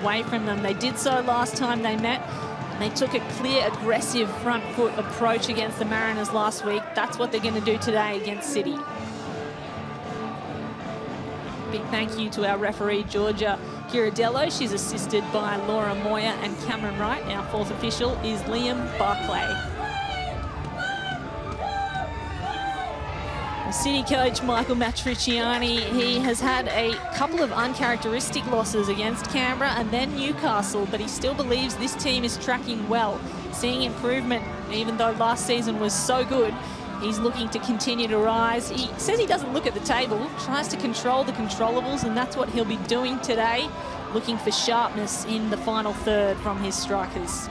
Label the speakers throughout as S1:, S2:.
S1: away from them. They did so last time they met. They took a clear, aggressive front foot approach against the Mariners last week. That's what they're going to do today against City. Big thank you to our referee, Georgia Giradello. She's assisted by Laura Moyer and Cameron Wright. Our fourth official is Liam Barclay. City coach Michael Matriciani, he has had a couple of uncharacteristic losses against Canberra and then Newcastle, but he still believes this team is tracking well, seeing improvement. Even though last season was so good, he's looking to continue to rise. He says he doesn't look at the table, tries to control the controllables, and that's what he'll be doing today, looking for sharpness in the final third from his strikers.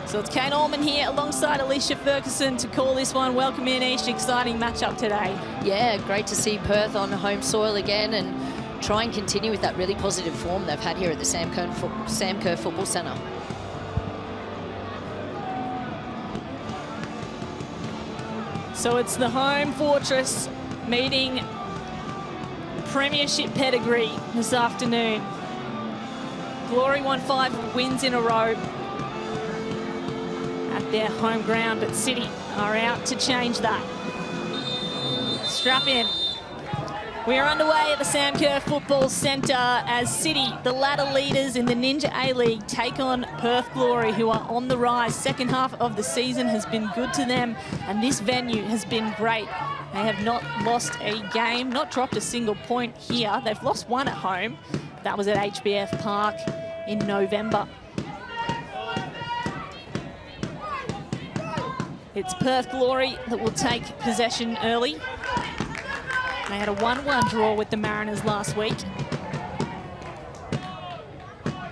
S1: So it's Kane Allman here alongside Alicia Ferguson to call this one. Welcome in, Ish. Exciting matchup today.
S2: Yeah, great to see Perth on home soil again and try and continue with that really positive form they've had here at the Sam Kerr Football Centre.
S1: So it's the home fortress meeting premiership pedigree this afternoon. Glory won 5 wins in a row at their home ground, but City are out to change that. Strap in. We are underway at the Sam Kerr Football Centre as City, the ladder leaders in the Ninja A-League, take on Perth Glory, who are on the rise. Second half of the season has been good to them, and this venue has been great. They have not lost a game, not dropped a single point here. They've lost one at home. That was at HBF Park in November. It's Perth Glory that will take possession early. They had a 1-1 draw with the Mariners last week.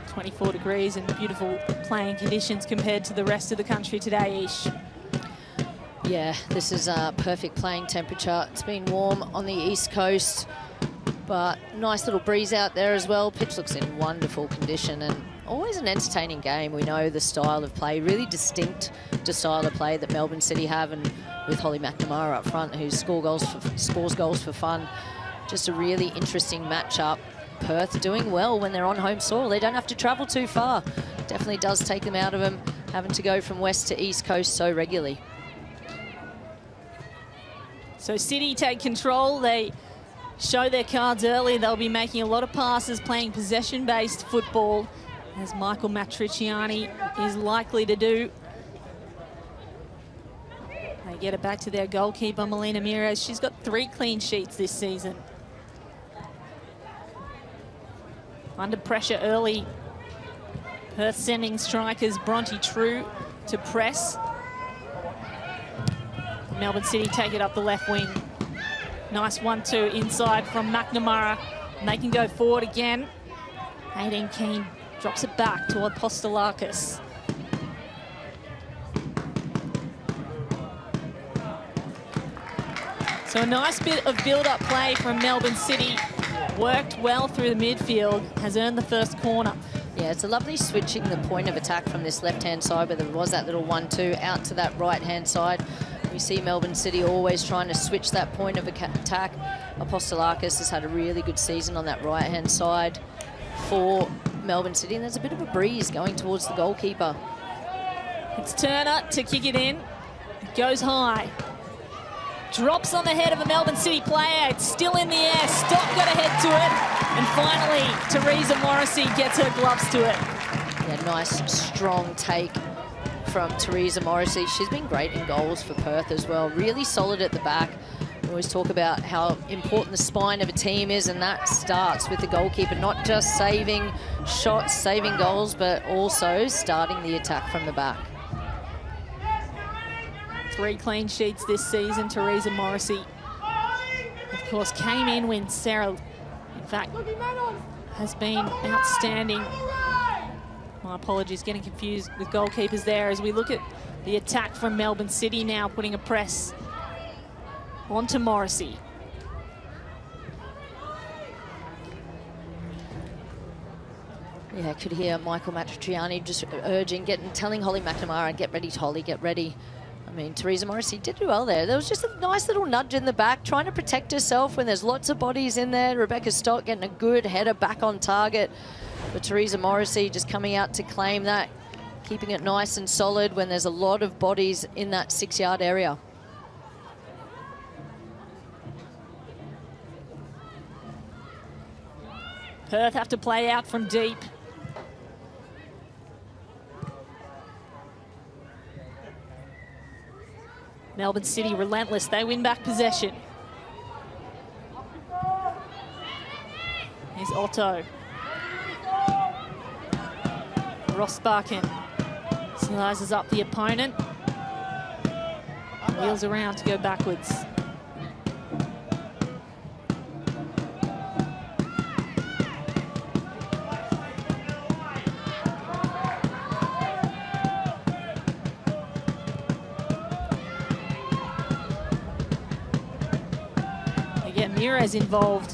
S1: 24 degrees and beautiful playing conditions compared to the rest of the country today, Ish.
S2: Yeah, this is a perfect playing temperature. It's been warm on the east coast, but nice little breeze out there as well. Pitch looks in wonderful condition and always an entertaining game. We know the style of play, really distinct to style of play that Melbourne City have, and with Holly McNamara up front, who scores goals for fun. Just a really interesting matchup. Perth doing well when they're on home soil. They don't have to travel too far. Definitely does take them out of them, having to go from west to east coast so regularly.
S1: So City take control. They show their cards early. They'll be making a lot of passes, playing possession-based football, as Michael Matriciani is likely to do. They get it back to their goalkeeper, Melina Mires. She's got 3 clean sheets this season. Under pressure early. Perth sending strikers Bronte True to press. Melbourne City take it up the left wing. Nice 1-2 inside from McNamara. And they can go forward again. Aideen Keane drops it back toward Postolakis. So a nice bit of build-up play from Melbourne City. Worked well through the midfield, has earned the first corner.
S2: Yeah, it's a lovely switching the point of attack from this left-hand side where there was that little 1-2 out to that right-hand side. We see Melbourne City always trying to switch that point of attack. Apostolakis has had a really good season on that right-hand side for Melbourne City, and there's a bit of a breeze going towards the goalkeeper.
S1: It's Turner to kick it in. It goes high. Drops on the head of a Melbourne City player. It's still in the air. Stock got a head to it. And finally, Teresa Morrissey gets her gloves to it.
S2: Yeah, nice, strong take from Teresa Morrissey. She's been great in goals for Perth as well. Really solid at the back. We always talk about how important the spine of a team is, and that starts with the goalkeeper, not just saving shots, saving goals, but also starting the attack from the back.
S1: 3 clean sheets this season, Teresa Morrissey. Of course, came in when Sarah, in fact, has been outstanding. My apologies, getting confused with goalkeepers there as we look at the attack from Melbourne City now, putting a press onto Morrissey.
S2: Yeah, I could hear Michael Matriciani just urging, telling Holly McNamara, get ready, Holly, get ready. I mean, Teresa Morrissey did do well there. There was just a nice little nudge in the back, trying to protect herself when there's lots of bodies in there. Rebecca Stott getting a good header back on target. But Teresa Morrissey just coming out to claim that, keeping it nice and solid when there's a lot of bodies in that 6-yard area.
S1: Perth have to play out from deep. Melbourne City relentless. They win back possession. Here's Otto. Rosbakken slices up the opponent. Wheels around to go backwards. Ramirez involved.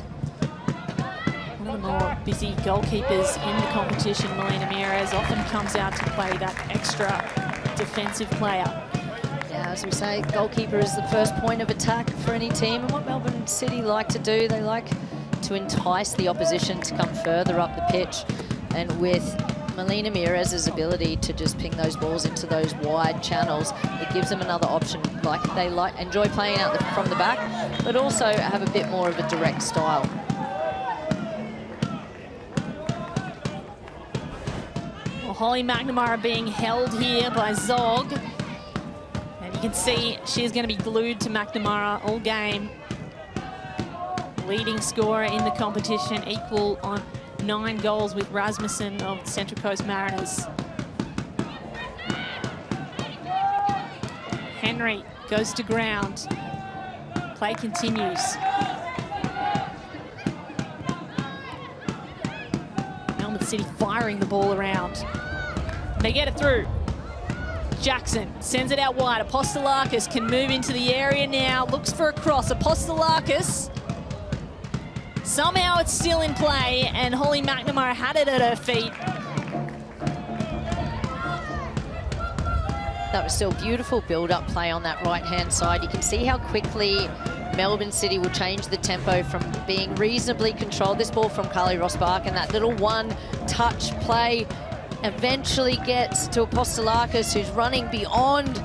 S1: One of the more busy goalkeepers in the competition, Melina Ramirez, often comes out to play that extra defensive player.
S2: Yeah, as we say, goalkeeper is the first point of attack for any team, and what Melbourne City like to do, they like to entice the opposition to come further up the pitch. And with Melina Ramirez's ability to just ping those balls into those wide channels, it gives them another option. Like they enjoy playing out from the back, but also have a bit more of a direct style.
S1: Well, Holly McNamara being held here by Zog. And you can see she's going to be glued to McNamara all game. Leading scorer in the competition, equal on 9 goals with Rasmussen of the Central Coast Mariners. Henry goes to ground. Play continues. Melbourne City firing the ball around. They get it through. Jackson sends it out wide. Apostolakis can move into the area now. Looks for a cross. Apostolakis. Somehow it's still in play, and Holly McNamara had it at her feet.
S2: That was still beautiful build-up play on that right-hand side. You can see how quickly Melbourne City will change the tempo from being reasonably controlled. This ball from Carly Rosbakken, that little one-touch play eventually gets to Apostolakis, who's running beyond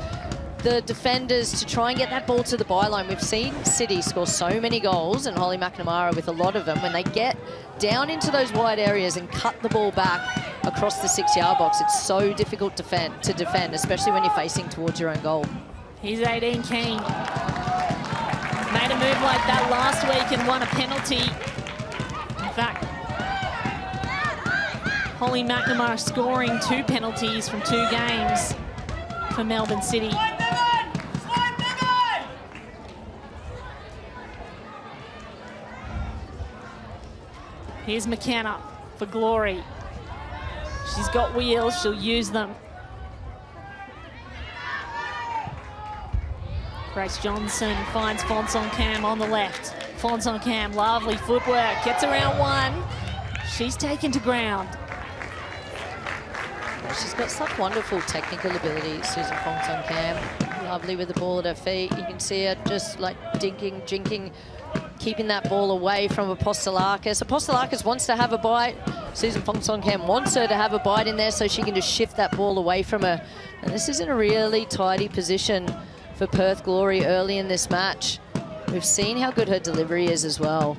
S2: the defenders to try and get that ball to the byline. We've seen City score so many goals, and Holly McNamara with a lot of them, when they get down into those wide areas and cut the ball back across the 6-yard box. It's so difficult to defend, especially when you're facing towards your own goal.
S1: He's 18 Keane. Made a move like that last week and won a penalty. In fact, Holly McNamara scoring 2 penalties from 2 games for Melbourne City. Here's McKenna for Glory. She's got wheels, she'll use them. Grace Johnson finds Fonson-Cam on the left. Fonson-Cam, lovely footwork, gets around one. She's taken to ground.
S2: She's got such wonderful technical ability, Susan Fonson-Cam. Lovely with the ball at her feet. You can see her just like jinking, keeping that ball away from Apostolakis. Apostolakis wants to have a bite. Susan Fonson-Cam wants her to have a bite in there so she can just shift that ball away from her. And this is in a really tidy position for Perth Glory early in this match. We've seen how good her delivery is as well.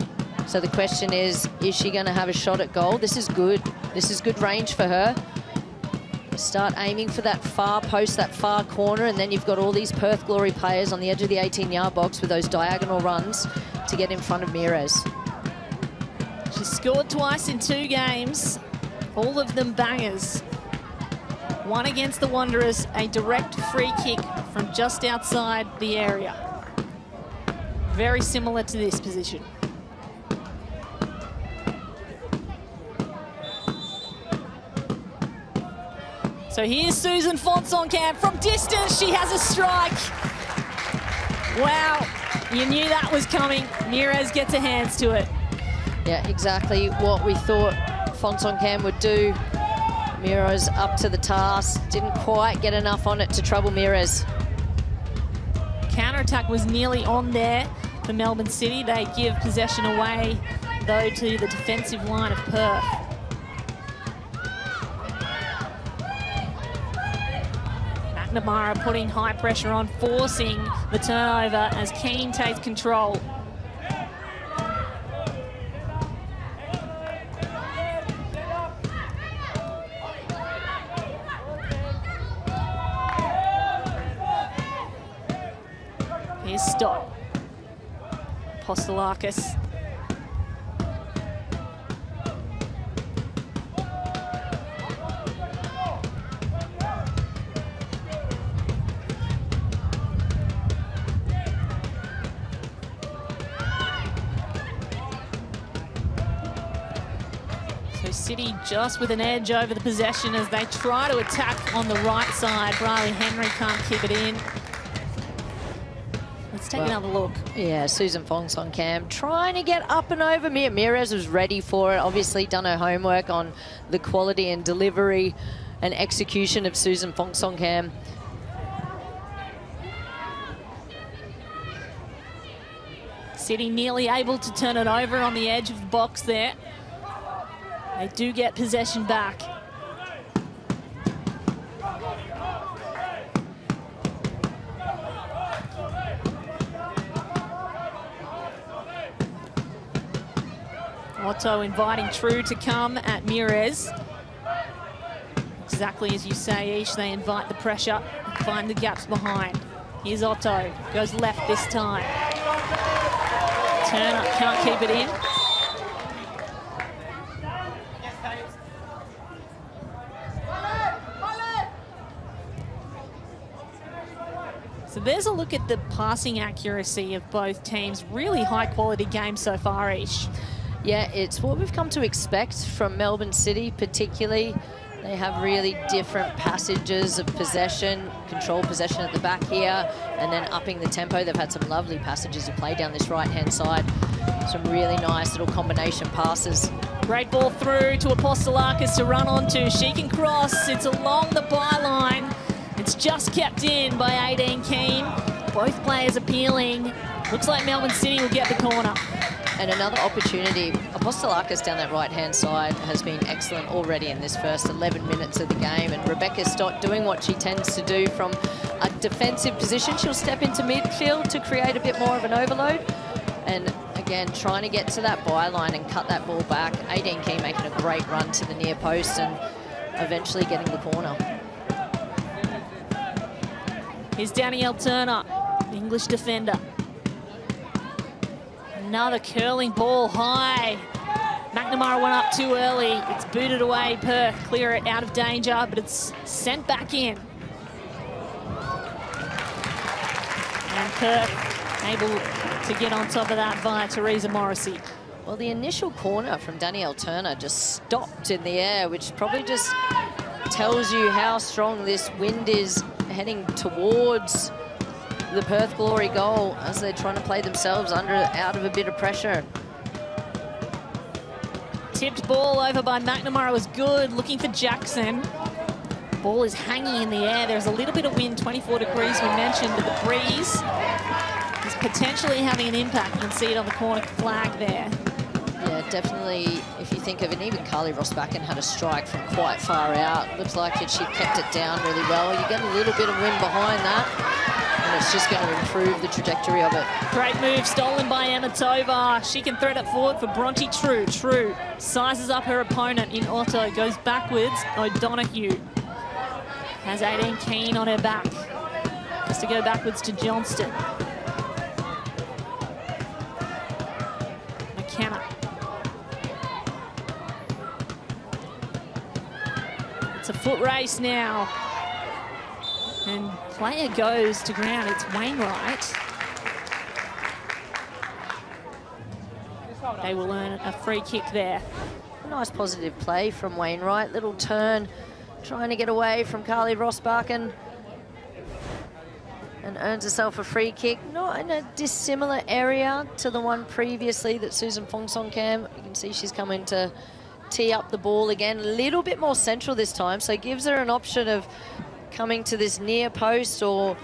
S2: So the question is she going to have a shot at goal? This is good. This is good range for her. Start aiming for that far post, that far corner, and then you've got all these Perth Glory players on the edge of the 18-yard box with those diagonal runs to get in front of Mirez.
S1: She's scored twice in 2 games, all of them bangers. One against the Wanderers, a direct free kick from just outside the area. Very similar to this position. So here's Susan Fonson-Cam from distance. She has a strike. Wow, you knew that was coming. Mirez gets her hands to it.
S2: Yeah, exactly what we thought Fonson-Cam would do. Mirez up to the task. Didn't quite get enough on it to trouble Mirez.
S1: counter-attack was nearly on there for Melbourne City. They give possession away, though, to the defensive line of Perth. McNamara putting high pressure on, forcing the turnover as Keane takes control. Here's Stott. Apostolakis. So City just with an edge over the possession as they try to attack on the right side. Riley Henry can't keep it in. Let's take another look.
S2: Yeah, Susan Fong's on cam, trying to get up and over. Mia Mirez was ready for it, obviously done her homework on the quality and delivery and execution of Susan Fong's on cam.
S1: City nearly able to turn it over on the edge of the box there. They do get possession back. Otto inviting True to come at Mirez. Exactly as you say, Ish, they invite the pressure and find the gaps behind. Here's Otto, goes left this time. Turner can't keep it in. So there's a look at the passing accuracy of both teams. Really high quality game so far, Ish.
S2: Yeah, it's what we've come to expect from Melbourne City particularly. They have really different passages of possession, control possession at the back here, and then upping the tempo. They've had some lovely passages of play down this right-hand side. Some really nice little combination passes.
S1: Great ball through to Apostolakis to run onto. She can cross. It's along the byline. It's just kept in by 18 Keane. Both players appealing. Looks like Melbourne City will get the corner.
S2: And another opportunity. Apostolakis down that right-hand side has been excellent already in this first 11 minutes of the game. And Rebecca Stott doing what she tends to do from a defensive position. She'll step into midfield to create a bit more of an overload. And again, trying to get to that byline and cut that ball back. 18 Keane making a great run to the near post and eventually getting the corner.
S1: Here's Danielle Turner, the English defender. Another curling ball high. McNamara went up too early. It's booted away. Perth clear it out of danger, but it's sent back in. And Perth able to get on top of that via Teresa Morrissey.
S2: Well, the initial corner from Danielle Turner just stopped in the air, which probably just tells you how strong this wind is heading towards the Perth Glory goal as they're trying to play themselves out of a bit of pressure.
S1: Tipped ball over by McNamara was good, looking for Jackson. Ball is hanging in the air. There's a little bit of wind, 24 degrees we mentioned, but the breeze is potentially having an impact. You can see it on the corner flag there.
S2: Yeah, definitely, if you think of it, even Carly Rossbacken had a strike from quite far out. Looks like she kept it down really well. You get a little bit of wind behind that, and it's just going to improve the trajectory of it.
S1: Great move, stolen by Emma Tovar. She can thread it forward for Bronte True. True sizes up her opponent in Otto, goes backwards. O'Donoghue has 18 Keane on her back. Has to go backwards to Johnston. McKenna. It's a foot race now. And player goes to ground. It's Wainwright. They will earn a free kick there.
S2: A nice positive play from Wainwright. Little turn, trying to get away from Carly Rossbacken. And earns herself a free kick. Not in a dissimilar area to the one previously that Susan Fongsongkham. You can see she's coming to tee up the ball again. A little bit more central this time, so gives her an option of coming to this near post or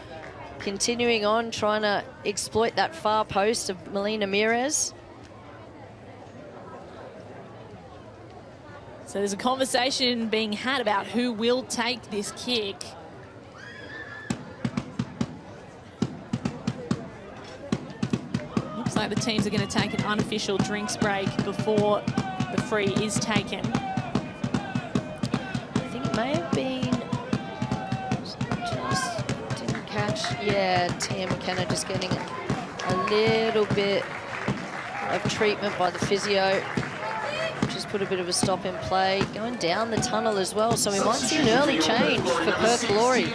S2: continuing on, trying to exploit that far post of Melina Mires.
S1: So there's a conversation being had about who will take this kick. Looks like the teams are going to take an unofficial drinks break before the free is taken.
S2: I think it may have been, just didn't catch, yeah, Tia McKenna just getting a little bit of treatment by the physio. Just put a bit of a stop in play, going down the tunnel as well, so we might see an early change for Perth Glory.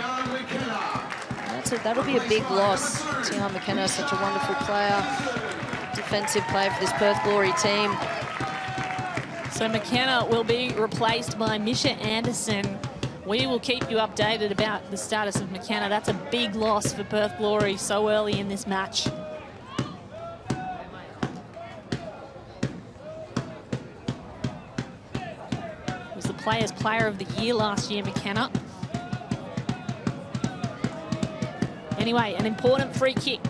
S2: That'll be a big loss. Tia McKenna, such a wonderful player, defensive player for this Perth Glory team.
S1: So McKenna will be replaced by Misha Anderson. We will keep you updated about the status of McKenna. That's a big loss for Perth Glory so early in this match. Was the Players Player of the Year last year, McKenna. Anyway, an important free kick.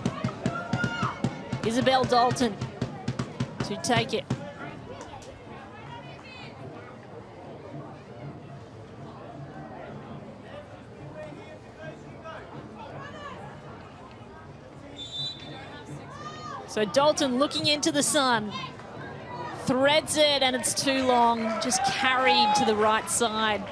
S1: Isabel Dalton to take it. So Dalton looking into the sun, threads it, and it's too long, just carried to the right side.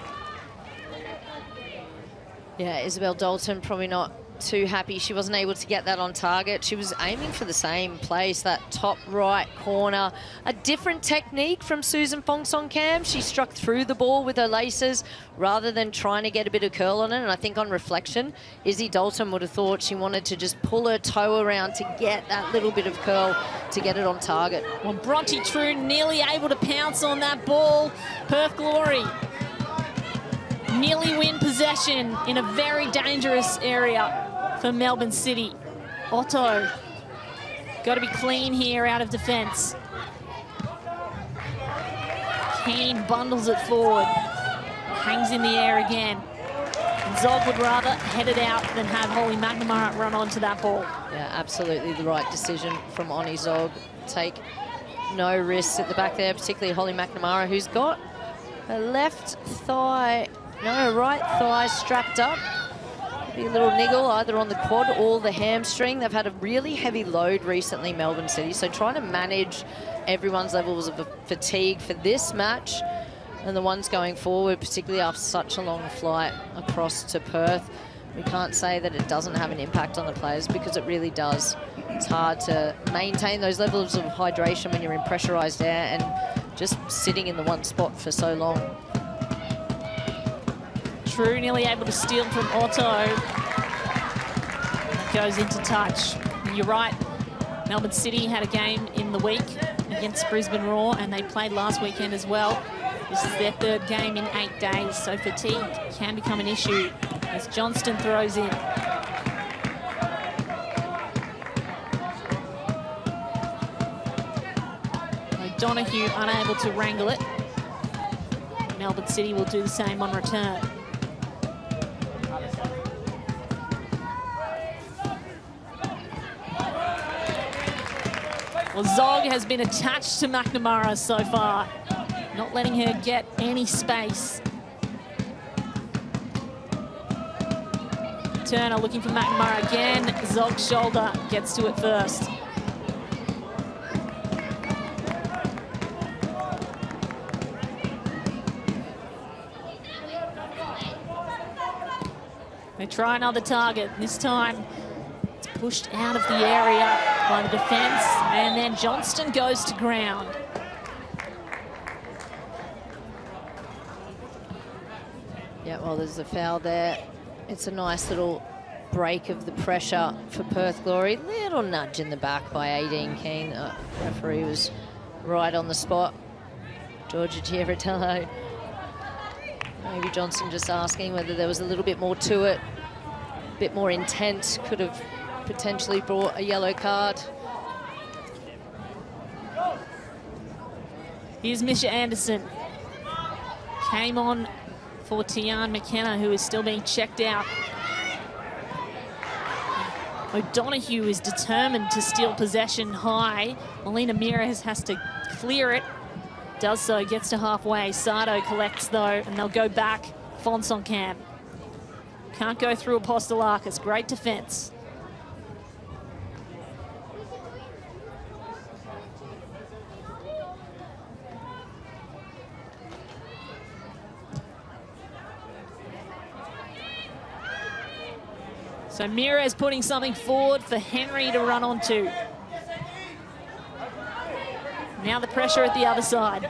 S2: Yeah, Isabel Dalton probably not too happy she wasn't able to get that on target. She was aiming for the same place, that top right corner. A different technique from Susan Fongsong Cam. She struck through the ball with her laces rather than trying to get a bit of curl on it. And I think on reflection, Izzy Dalton would have thought she wanted to just pull her toe around to get that little bit of curl to get it on target.
S1: Well, Bronte True nearly able to pounce on that ball. Perth Glory nearly win possession in a very dangerous area for Melbourne City. Otto, got to be clean here out of defence. Keane bundles it forward, hangs in the air again. And Zog would rather head it out than have Holly McNamara run onto that ball.
S2: Yeah, absolutely the right decision from Oni Zog. Take no risks at the back there, particularly Holly McNamara, who's got her left thigh, no, her right thigh strapped up. Be a little niggle either on the quad or the hamstring. They've had a really heavy load recently, Melbourne City, so trying to manage everyone's levels of fatigue for this match and the ones going forward, particularly after such a long flight across to Perth. We can't say that it doesn't have an impact on the players, because it really does. It's hard to maintain those levels of hydration when you're in pressurised air and just sitting in the one spot for so long.
S1: True nearly able to steal from Otto. That goes into touch. And you're right, Melbourne City had a game in the week against Brisbane Roar, and they played last weekend as well. This is their third game in 8 days, so fatigue can become an issue as Johnston throws in. O'Donoghue unable to wrangle it. Melbourne City will do the same on return. Well, Zog has been attached to McNamara so far, not letting her get any space. Turner looking for McNamara again. Zog's shoulder gets to it first. They try another target. This time it's pushed out of the area by the defence, and then Johnston goes to ground.
S2: Yeah, well, there's a foul there. It's a nice little break of the pressure for Perth Glory. Little nudge in the back by 18 Keane. The referee was right on the spot. Georgia Giaratello. Maybe Johnston just asking whether there was a little bit more to it, a bit more intent, could have potentially brought a yellow card.
S1: Here's Misha Anderson. Came on for Tian McKenna, who is still being checked out. O'Donoghue is determined to steal possession high. Melina Mires has to clear it. Does so, gets to halfway. Sardo collects though, and they'll go back. Fonce on cam. Can't go through Apostolakis. Great defense. So Mires putting something forward for Henry to run onto. Now the pressure at the other side.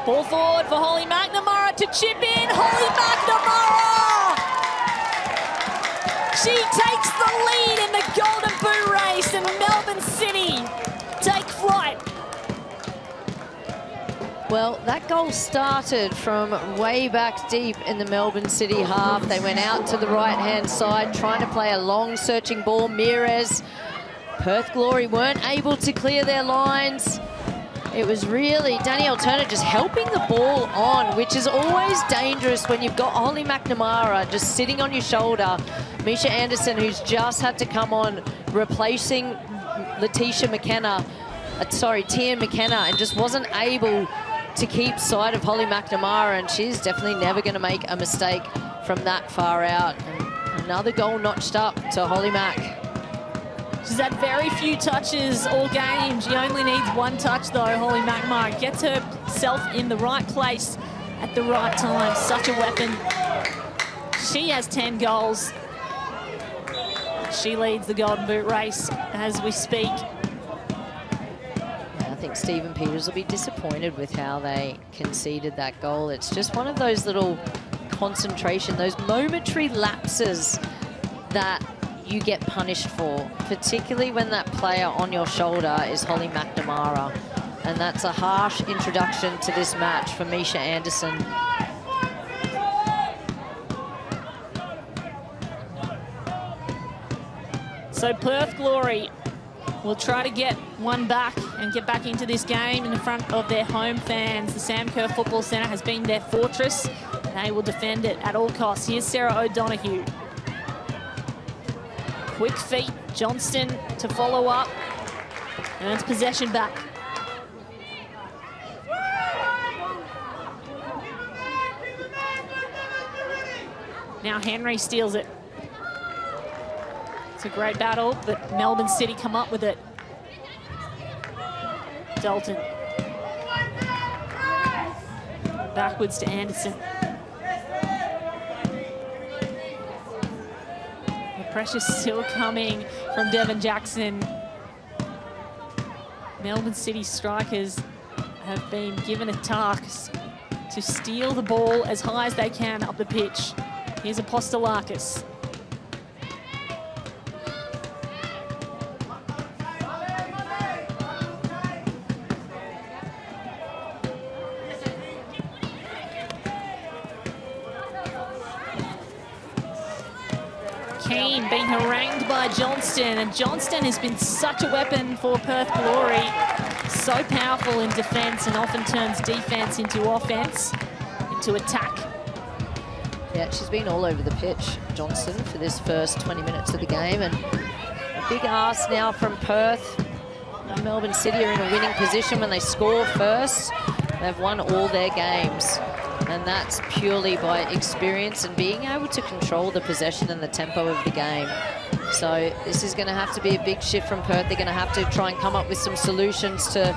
S1: Ball forward for Holly McNamara to chip in. Holly McNamara! She takes the lead in the Golden Boot race, and Melbourne City take flight.
S2: Well, that goal started from way back deep in the Melbourne City half. They went out to the right-hand side, trying to play a long, searching ball. Mires, Perth Glory weren't able to clear their lines. It was really Danielle Turner just helping the ball on, which is always dangerous when you've got Holly McNamara just sitting on your shoulder. Misha Anderson, who's just had to come on, replacing Tian McKenna, and just wasn't able to keep sight of Holly McNamara, and she's definitely never going to make a mistake from that far out. And another goal notched up to Holly Mac.
S1: She's had very few touches all game. She only needs one touch though, Holly McNamara. Gets herself in the right place at the right time. Such a weapon. She has 10 goals. She leads the Golden Boot race as we speak.
S2: I think Stephen Peters will be disappointed with how they conceded that goal. It's just one of those little concentration, those momentary lapses that you get punished for, particularly when that player on your shoulder is Holly McNamara. And that's a harsh introduction to this match for Misha Anderson.
S1: So Perth Glory will try to get one back and get back into this game in the front of their home fans. The Sam Kerr Football Centre has been their fortress. They will defend it at all costs. Here's Sarah O'Donoghue. Quick feet, Johnston to follow up. Earns possession back. Now Henry steals it. It's a great battle, but Melbourne City come up with it. Dalton. Backwards to Anderson. The pressure's still coming from Devon Jackson. Melbourne City strikers have been given a task to steal the ball as high as they can up the pitch. Here's Apostolakis. Keane being harangued by Johnston, and Johnston has been such a weapon for Perth Glory. So powerful in defence and often turns defence into offence, into attack.
S2: Yeah, she's been all over the pitch, Johnston, for this first 20 minutes of the game. And a big ask now from Perth. Melbourne City are in a winning position when they score first. They've won all their games. And that's purely by experience and being able to control the possession and the tempo of the game. So this is going to have to be a big shift from Perth. They're going to have to try and come up with some solutions to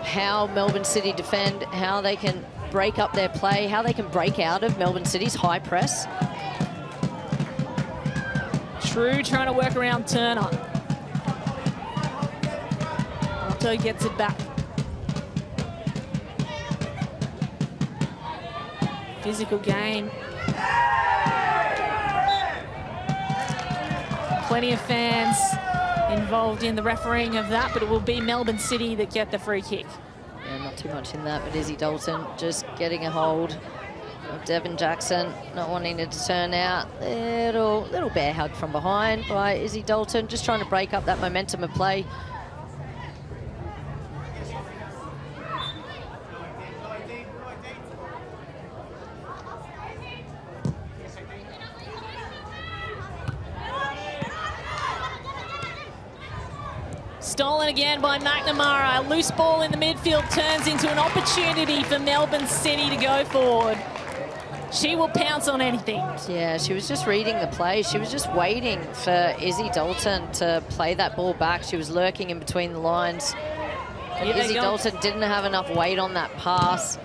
S2: how Melbourne City defend, how they can break up their play, how they can break out of Melbourne City's high press.
S1: True trying to work around Turner. Otto gets it back. Physical game. Plenty of fans involved in the refereeing of that, but it will be Melbourne City that get the free kick.
S2: Yeah, not too much in that, but Izzy Dalton just getting a hold of Devon Jackson, not wanting to turn out. Little bear hug from behind by Izzy Dalton, just trying to break up that momentum of play.
S1: Stolen again by McNamara. A loose ball in the midfield turns into an opportunity for Melbourne City to go forward. She will pounce on anything.
S2: Yeah, she was just reading the play. She was just waiting for Izzy Dalton to play that ball back. She was lurking in between the lines. Izzy Dalton didn't have enough weight on that pass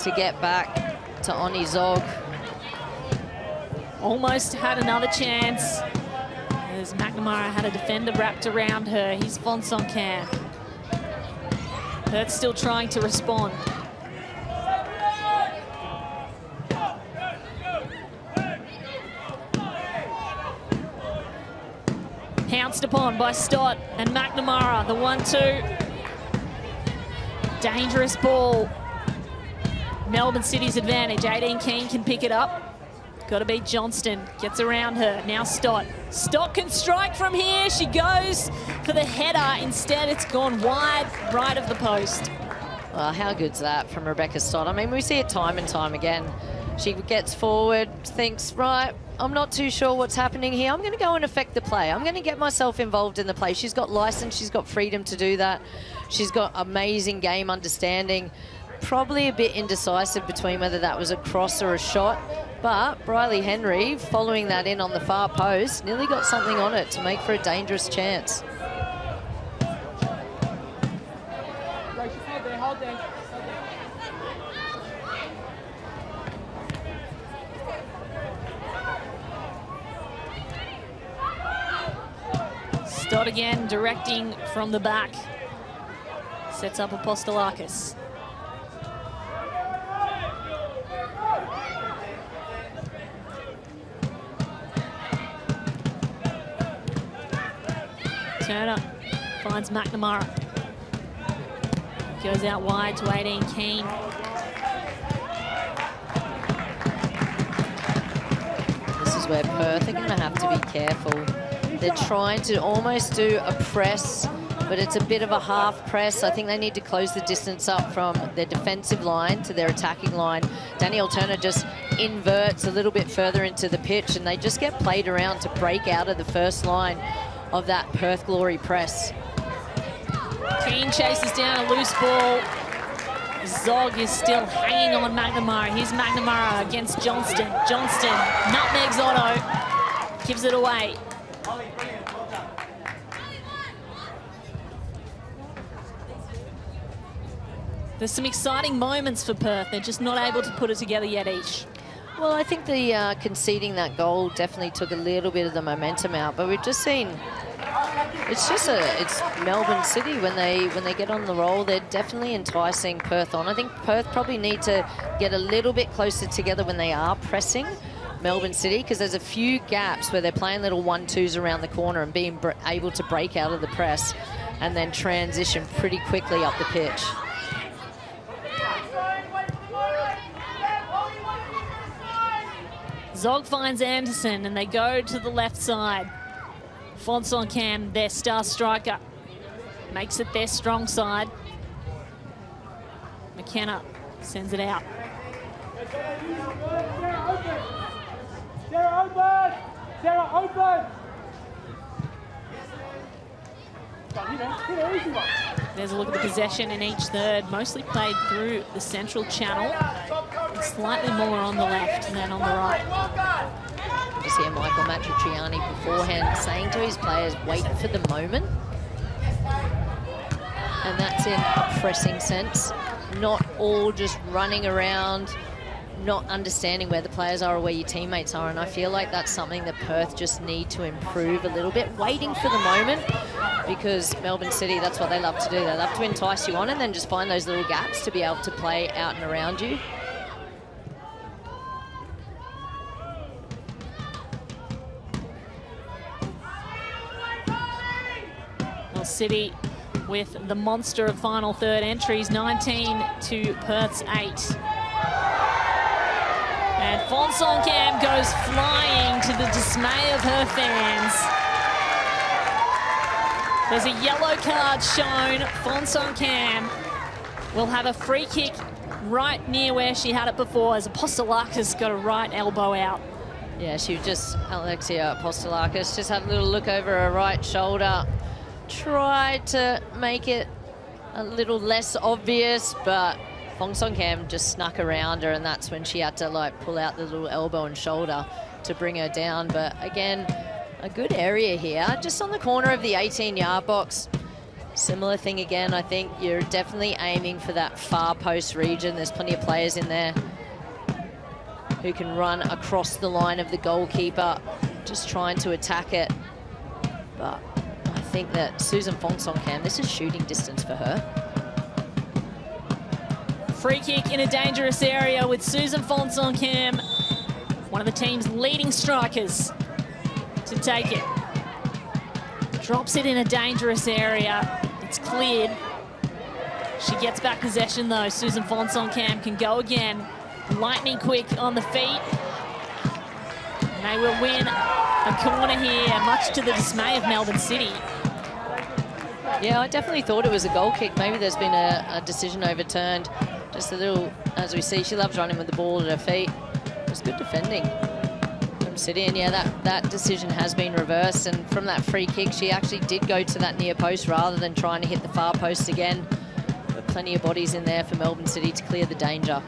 S2: to get back to Oni Zog.
S1: Almost had another chance as McNamara had a defender wrapped around her. He's Fonsong Cam. Perth still trying to respond. Pounced upon by Stott and McNamara, the 1-2. Dangerous ball. Melbourne City's advantage. 18 Keane can pick it up. Got to beat Johnston. Gets around her. Now Stott. Stott can strike from here. She goes for the header. Instead, it's gone wide right of the post.
S2: Well, how good's that from Rebecca Stott? I mean, we see it time and time again. She gets forward, thinks, right, I'm not too sure what's happening here. I'm going to go and affect the play. I'm going to get myself involved in the play. She's got license. She's got freedom to do that. She's got amazing game understanding. Probably a bit indecisive between whether that was a cross or a shot. But Briley Henry, following that in on the far post, nearly got something on it to make for a dangerous chance.
S1: Stott again, directing from the back. Sets up Apostolakis. Turner finds McNamara. Goes out wide to 18 Keane.
S2: This is where Perth are going to have to be careful. They're trying to almost do a press, but it's a bit of a half press. I think they need to close the distance up from their defensive line to their attacking line. Danielle Turner just inverts a little bit further into the pitch, and they just get played around to break out of the first line of that Perth Glory press.
S1: Keane chases down a loose ball. Zog is still hanging on McNamara. Here's McNamara against Johnston. Johnston nutmegs Otto, gives it away. There's some exciting moments for Perth. They're just not able to put it together yet each.
S2: Well, I think the conceding that goal definitely took a little bit of the momentum out, but we've just seen it's Melbourne City when they get on the roll. They're definitely enticing Perth on. I think Perth probably need to get a little bit closer together when they are pressing Melbourne City, because there's a few gaps where they're playing little 1-2s around the corner and being able to break out of the press and then transition pretty quickly up the pitch.
S1: Zog finds Anderson and they go to the left side. Fonsong Cam, their star striker, makes it their strong side. McKenna sends it out.
S3: Sarah open! Sarah open!
S1: There's a look at the possession in each third, mostly played through the central channel, and slightly more on the left than on the right.
S2: Just hear Michael Matriciani beforehand saying to his players, wait for the moment. And that's in a pressing sense, not all just running around, not understanding where the players are or where your teammates are. And I feel like that's something that Perth just need to improve a little bit, waiting for the moment, because Melbourne City, that's what they love to do. They love to entice you on and then just find those little gaps to be able to play out and around you.
S1: Well, City with the monster of final third entries, 19 to Perth's 8. And Fonsong Cam goes flying to the dismay of her fans. There's a yellow card shown. Fonsong Cam will have a free kick right near where she had it before as Apostolakis got a right elbow out.
S2: Yeah, she just, Alexia Apostolakis, just had a little look over her right shoulder, tried to make it a little less obvious, but Fong Song Kam just snuck around her, and that's when she had to like pull out the little elbow and shoulder to bring her down. But again, a good area here, just on the corner of the 18-yard box. Similar thing again, I think you're definitely aiming for that far post region. There's plenty of players in there who can run across the line of the goalkeeper, just trying to attack it. But I think that Susan Fong Song Kam, this is shooting distance for her.
S1: Free kick in a dangerous area with Susan Fong Song Kam, one of the team's leading strikers, to take it. Drops it in a dangerous area. It's cleared. She gets back possession though. Susan Fong Song Kam can go again. Lightning quick on the feet. And they will win a corner here, much to the dismay of Melbourne City.
S2: Yeah, I definitely thought it was a goal kick. Maybe there's been a decision overturned. Just a little, as we see, she loves running with the ball at her feet. It was good defending from City, and yeah, that decision has been reversed. And from that free kick, she actually did go to that near post rather than trying to hit the far post again. But plenty of bodies in there for Melbourne City to clear the danger.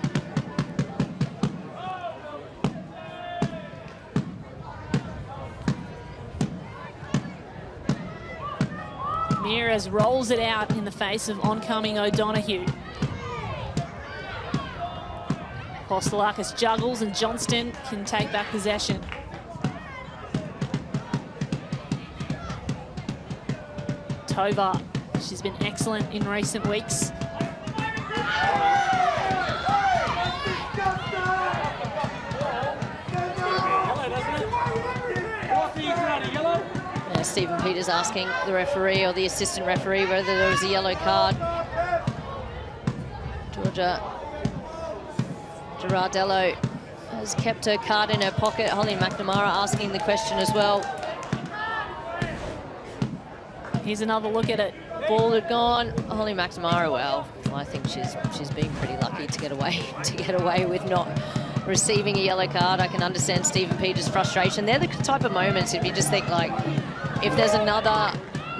S1: Mears rolls it out in the face of oncoming O'Donoghue. Postelakis juggles and Johnston can take back possession. Tovar, she's been excellent in recent weeks.
S2: Stephen Peters asking the referee or the assistant referee whether there was a yellow card. Georgia Girardello has kept her card in her pocket. Holly McNamara asking the question as well.
S1: Here's another look at it.
S2: Ball had gone. Holly McNamara, well, I think she's been pretty lucky to get away with not receiving a yellow card. I can understand Stephen Peters' frustration. They're the type of moments, if you just think like, if there's another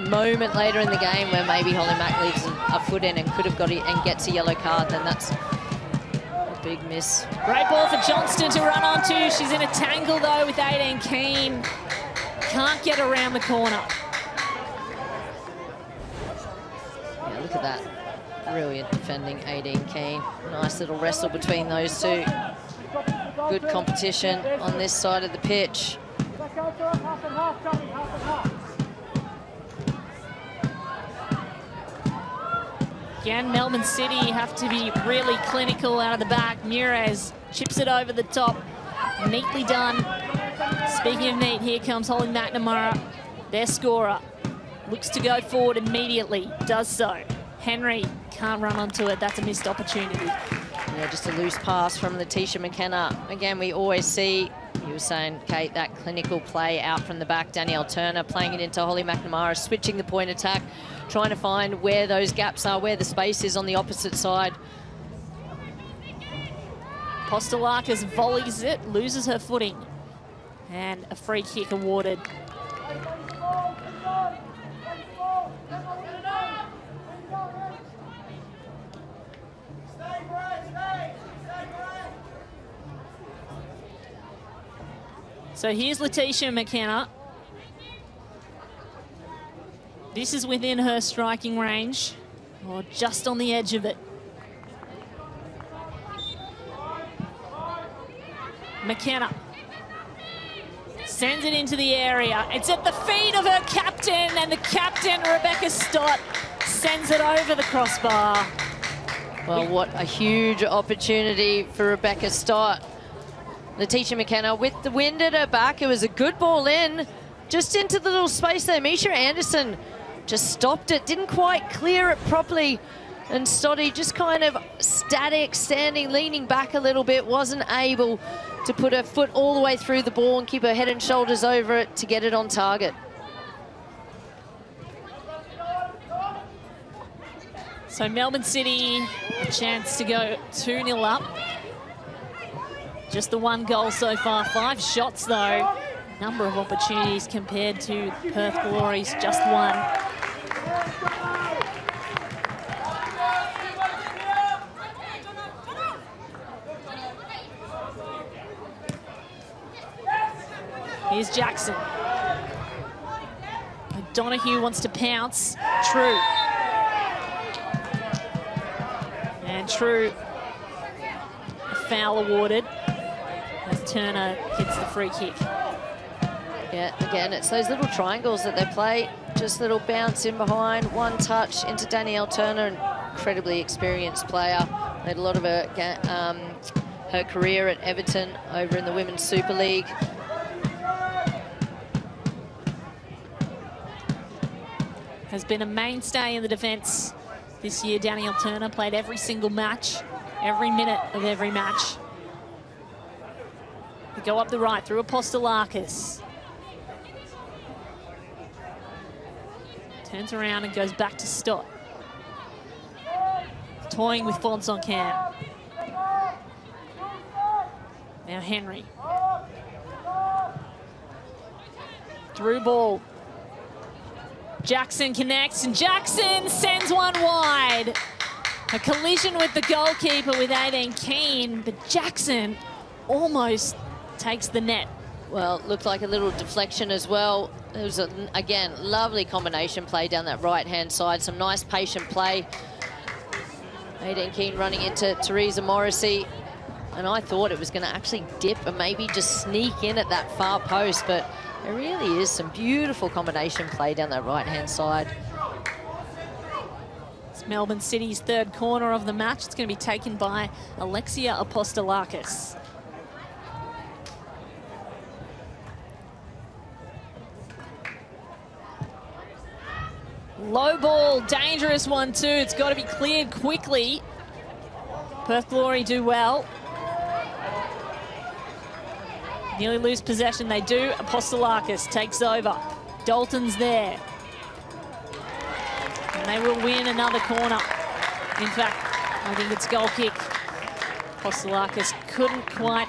S2: moment later in the game where maybe Holly Mack leaves a foot in and could have got it and gets a yellow card, then that's a big miss.
S1: Great ball for Johnston to run onto. She's in a tangle though with 18 Keane. Can't get around the corner.
S2: Yeah, look at that. Brilliant defending, 18 Keane. Nice little wrestle between those two. Good competition on this side of the pitch.
S1: Again, Melbourne City have to be really clinical out of the back. Mures chips it over the top. Neatly done. Speaking of neat, here comes Holly McNamara, their scorer. Looks to go forward immediately, does so. Henry can't run onto it. That's a missed opportunity.
S2: Yeah, just a loose pass from Letitia McKenna. Again, we always see, you were saying, Kate, that clinical play out from the back. Danielle Turner playing it into Holly McNamara, switching the point attack, trying to find where those gaps are, where the space is on the opposite side.
S1: Postelakis volleys it, loses her footing. And a free kick awarded. So here's Letitia McKenna. This is within her striking range, or just on the edge of it. McKenna sends it into the area. It's at the feet of her captain, and the captain, Rebecca Stott, sends it over the crossbar.
S2: Well, what a huge opportunity for Rebecca Stott. Letitia McKenna with the wind at her back. It was a good ball in, just into the little space there. Misha Anderson just stopped it, didn't quite clear it properly. And Stotty just kind of static, standing, leaning back a little bit, wasn't able to put her foot all the way through the ball and keep her head and shoulders over it to get it on target.
S1: So Melbourne City, a chance to go 2-0 up. Just the one goal so far, 5 shots though. Number of opportunities compared to Perth Glory's just one. Here's Jackson. Donahue wants to pounce. True. And True. A foul awarded as Turner hits the free kick.
S2: Yeah, again, it's those little triangles that they play. Just little bounce in behind, one touch into Danielle Turner, an incredibly experienced player. Made a lot of her career at Everton over in the Women's Super League.
S1: Has been a mainstay in the defence this year. Danielle Turner played every single match, every minute of every match. They go up the right through Apostolakis. Turns around and goes back to Stott. Toying with Fonts on cam. Now Henry. Through ball. Jackson connects, and Jackson sends one wide. A collision with the goalkeeper with 18 Keane, but Jackson almost takes the net.
S2: Well, looked like a little deflection as well. It was, again, lovely combination play down that right-hand side. Some nice patient play. 18 Keane running into Teresa Morrissey. And I thought it was going to actually dip and maybe just sneak in at that far post, but there really is some beautiful combination play down that right-hand side.
S1: It's Melbourne City's third corner of the match. It's going to be taken by Alexia Apostolakis. Low ball, dangerous one too. It's got to be cleared quickly. Perth Glory do well. Nearly lose possession, they do. Apostolakis takes over. Dalton's there. And they will win another corner. In fact, I think it's goal kick. Apostolakis couldn't quite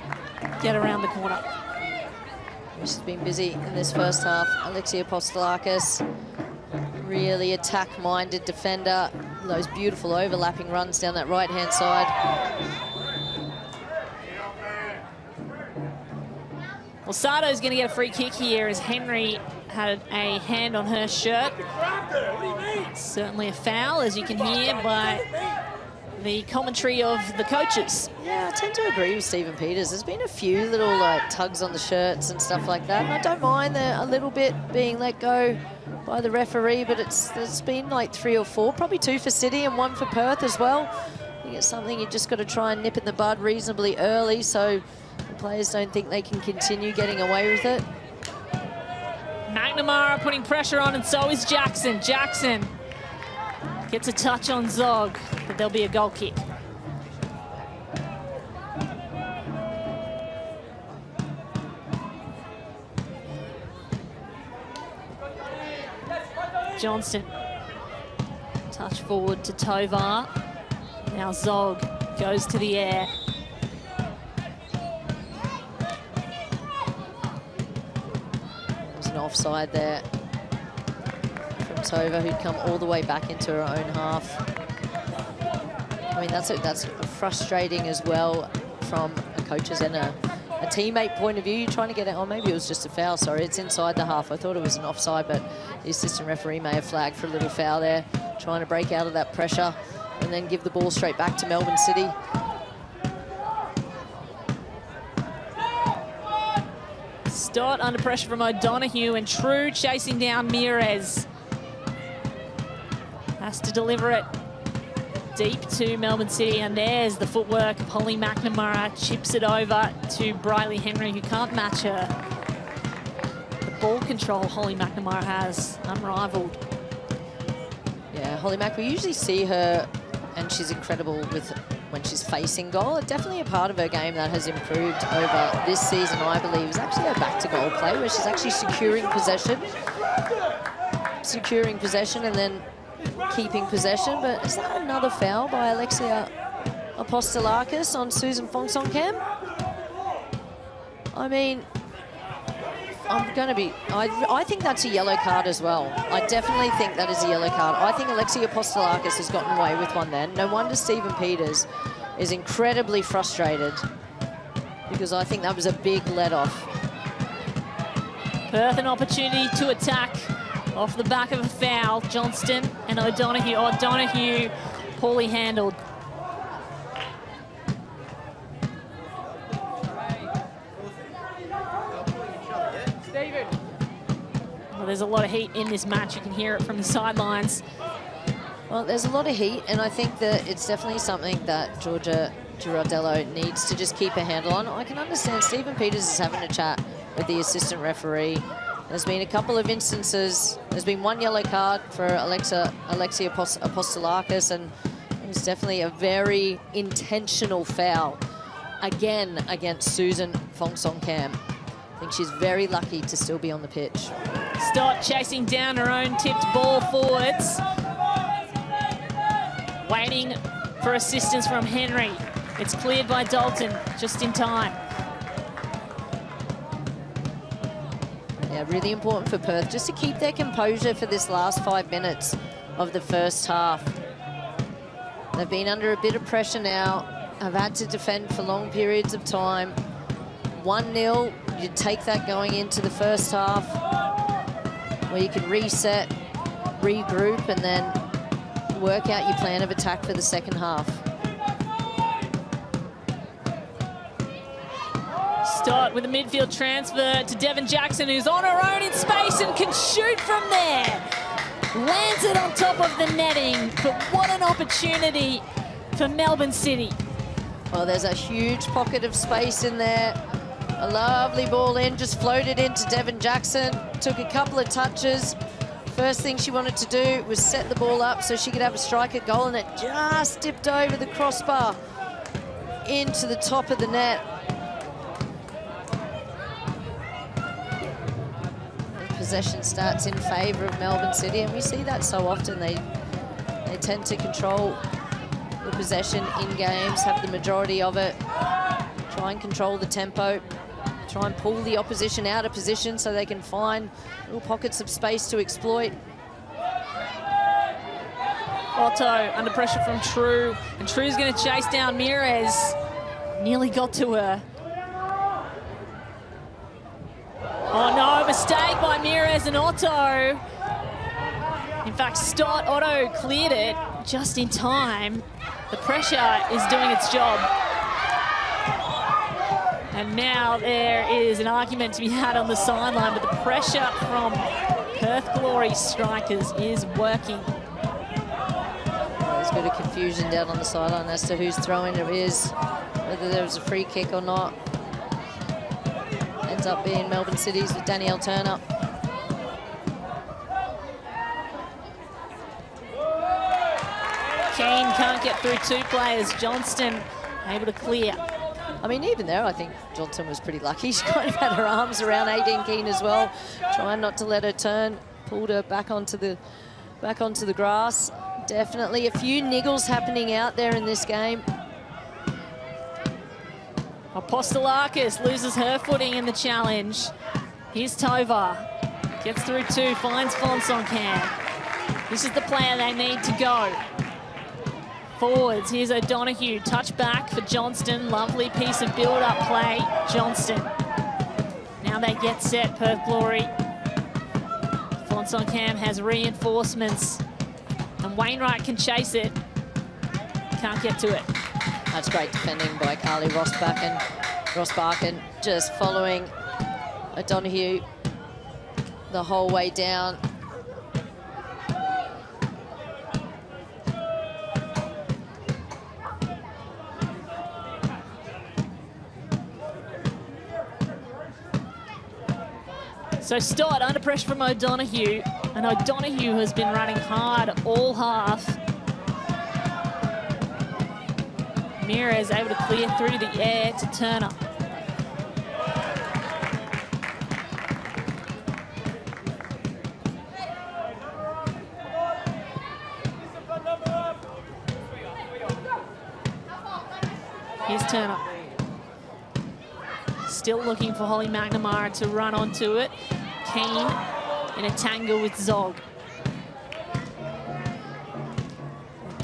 S1: get around the corner.
S2: She's been busy in this first half. Alexia Apostolakis, really attack-minded defender. Those beautiful overlapping runs down that right-hand side.
S1: Well, Sato's going to get a free kick here as Henry had a hand on her shirt. Certainly a foul, as you can hear by the commentary of the coaches.
S2: Yeah, I tend to agree with Stephen Peters. There's been a few little tugs on the shirts and stuff like that. And I don't mind a little bit being let go by the referee, but there's been like 3 or 4, probably 2 for City and 1 for Perth as well. I think it's something you just got to try and nip in the bud reasonably early, so the players don't think they can continue getting away with it.
S1: McNamara putting pressure on, and so is Jackson. Jackson gets a touch on Zog, but there'll be a goal kick. Johnston. Touch forward to Tovar. Now Zog goes to the air. There's an offside there from Tova, who'd come all the way back into her own half. I mean, that's frustrating as well from a coach's and a teammate point of view. You're trying to get it on. Maybe it was just a foul. Sorry, it's inside the half. I thought it was an offside, but the assistant referee may have flagged for a little foul there, trying to break out of that pressure and then give the ball straight back to Melbourne City. Stott under pressure from O'Donoghue, and True chasing down Mires. Has to deliver it deep to Melbourne City, and there's the footwork of Holly McNamara. Chips it over to Briley Henry, who can't match her. The ball control Holly McNamara has, unrivaled.
S2: Yeah, Holly Mac, we usually see her, and she's incredible with when she's facing goal. Definitely a part of her game that has improved over this season, I believe, is actually her back-to-goal play, where she's actually securing possession and then keeping possession. But is that another foul by Alexia Apostolakis on Susan Fongsongkham? I mean, I think that's a yellow card as well. I definitely think that is a yellow card. I think Alexia Apostolakis has gotten away with one then. No wonder Stephen Peters is incredibly frustrated, because I think that was a big let-off.
S1: Perth an opportunity to attack off the back of a foul. Johnston and O'Donoghue. O'Donoghue poorly handled. Well, there's a lot of heat in this match. You can hear it from the sidelines.
S2: Well, there's a lot of heat, and I think that it's definitely something that Georgia Girardello needs to just keep a handle on. I can understand Stephen Peters is having a chat with the assistant referee. There's been a couple of instances. There's been one yellow card for Alexia Apostolakis, and it was definitely a very intentional foul, again, against Susan Fongsong-Kam. I think she's very lucky to still be on the pitch.
S1: Stott chasing down her own tipped ball forwards. Waiting for assistance from Henry. It's cleared by Dalton just in time.
S2: Yeah, really important for Perth just to keep their composure for this last 5 minutes of the first half. They've been under a bit of pressure now. Have had to defend for long periods of time. 1-0, you'd take that going into the first half, where you can reset, regroup, and then work out your plan of attack for the second half.
S1: Stott with a midfield transfer to Devon Jackson, who's on her own in space and can shoot from there. Lands it on top of the netting, but what an opportunity for Melbourne City.
S2: Well, there's a huge pocket of space in there. A lovely ball in, just floated into Devon Jackson. Took a couple of touches. First thing she wanted to do was set the ball up so she could have a strike at goal, and it just dipped over the crossbar into the top of the net. Possession stats in favour of Melbourne City, and we see that so often. They tend to control the possession in games, have the majority of it, try and control the tempo, try and pull the opposition out of position so they can find little pockets of space to exploit.
S1: Otto under pressure from True, and True's going to chase down Mires. Nearly got to her. Oh no, mistake by Mires and Otto. In fact, Stott, Otto cleared it just in time. The pressure is doing its job. And now there is an argument to be had on the sideline, but the pressure from Perth Glory strikers is working.
S2: There's a bit of confusion down on the sideline as to whose throw-in it is, whether there was a free kick or not. Ends up being Melbourne City's with Danielle Turner.
S1: Keane can't get through two players. Johnston able to clear.
S2: I mean, even there, I think Johnson was pretty lucky. She kind of had her arms around Aideen Keane as well, trying not to let her turn. Pulled her back onto the grass. Definitely a few niggles happening out there in this game.
S1: Apostolakis loses her footing in the challenge. Here's Tovar. Gets through two, finds Fongsong-Kam. This is the player they need to go. Forwards, here's O'Donoghue. Touch back for Johnston. Lovely piece of build-up play. Johnston. Now they get set, Perth Glory. Fongsong-Kam has reinforcements. And Wainwright can chase it. Can't get to it.
S2: That's great defending by Carly Rossbakken, just following O'Donoghue the whole way down.
S1: So Stott under pressure from O'Donoghue, and O'Donoghue has been running hard all half. Mires able to clear through the air to Turner. Here's Turner. Still looking for Holly McNamara to run onto it. Keane in a tangle with Zog.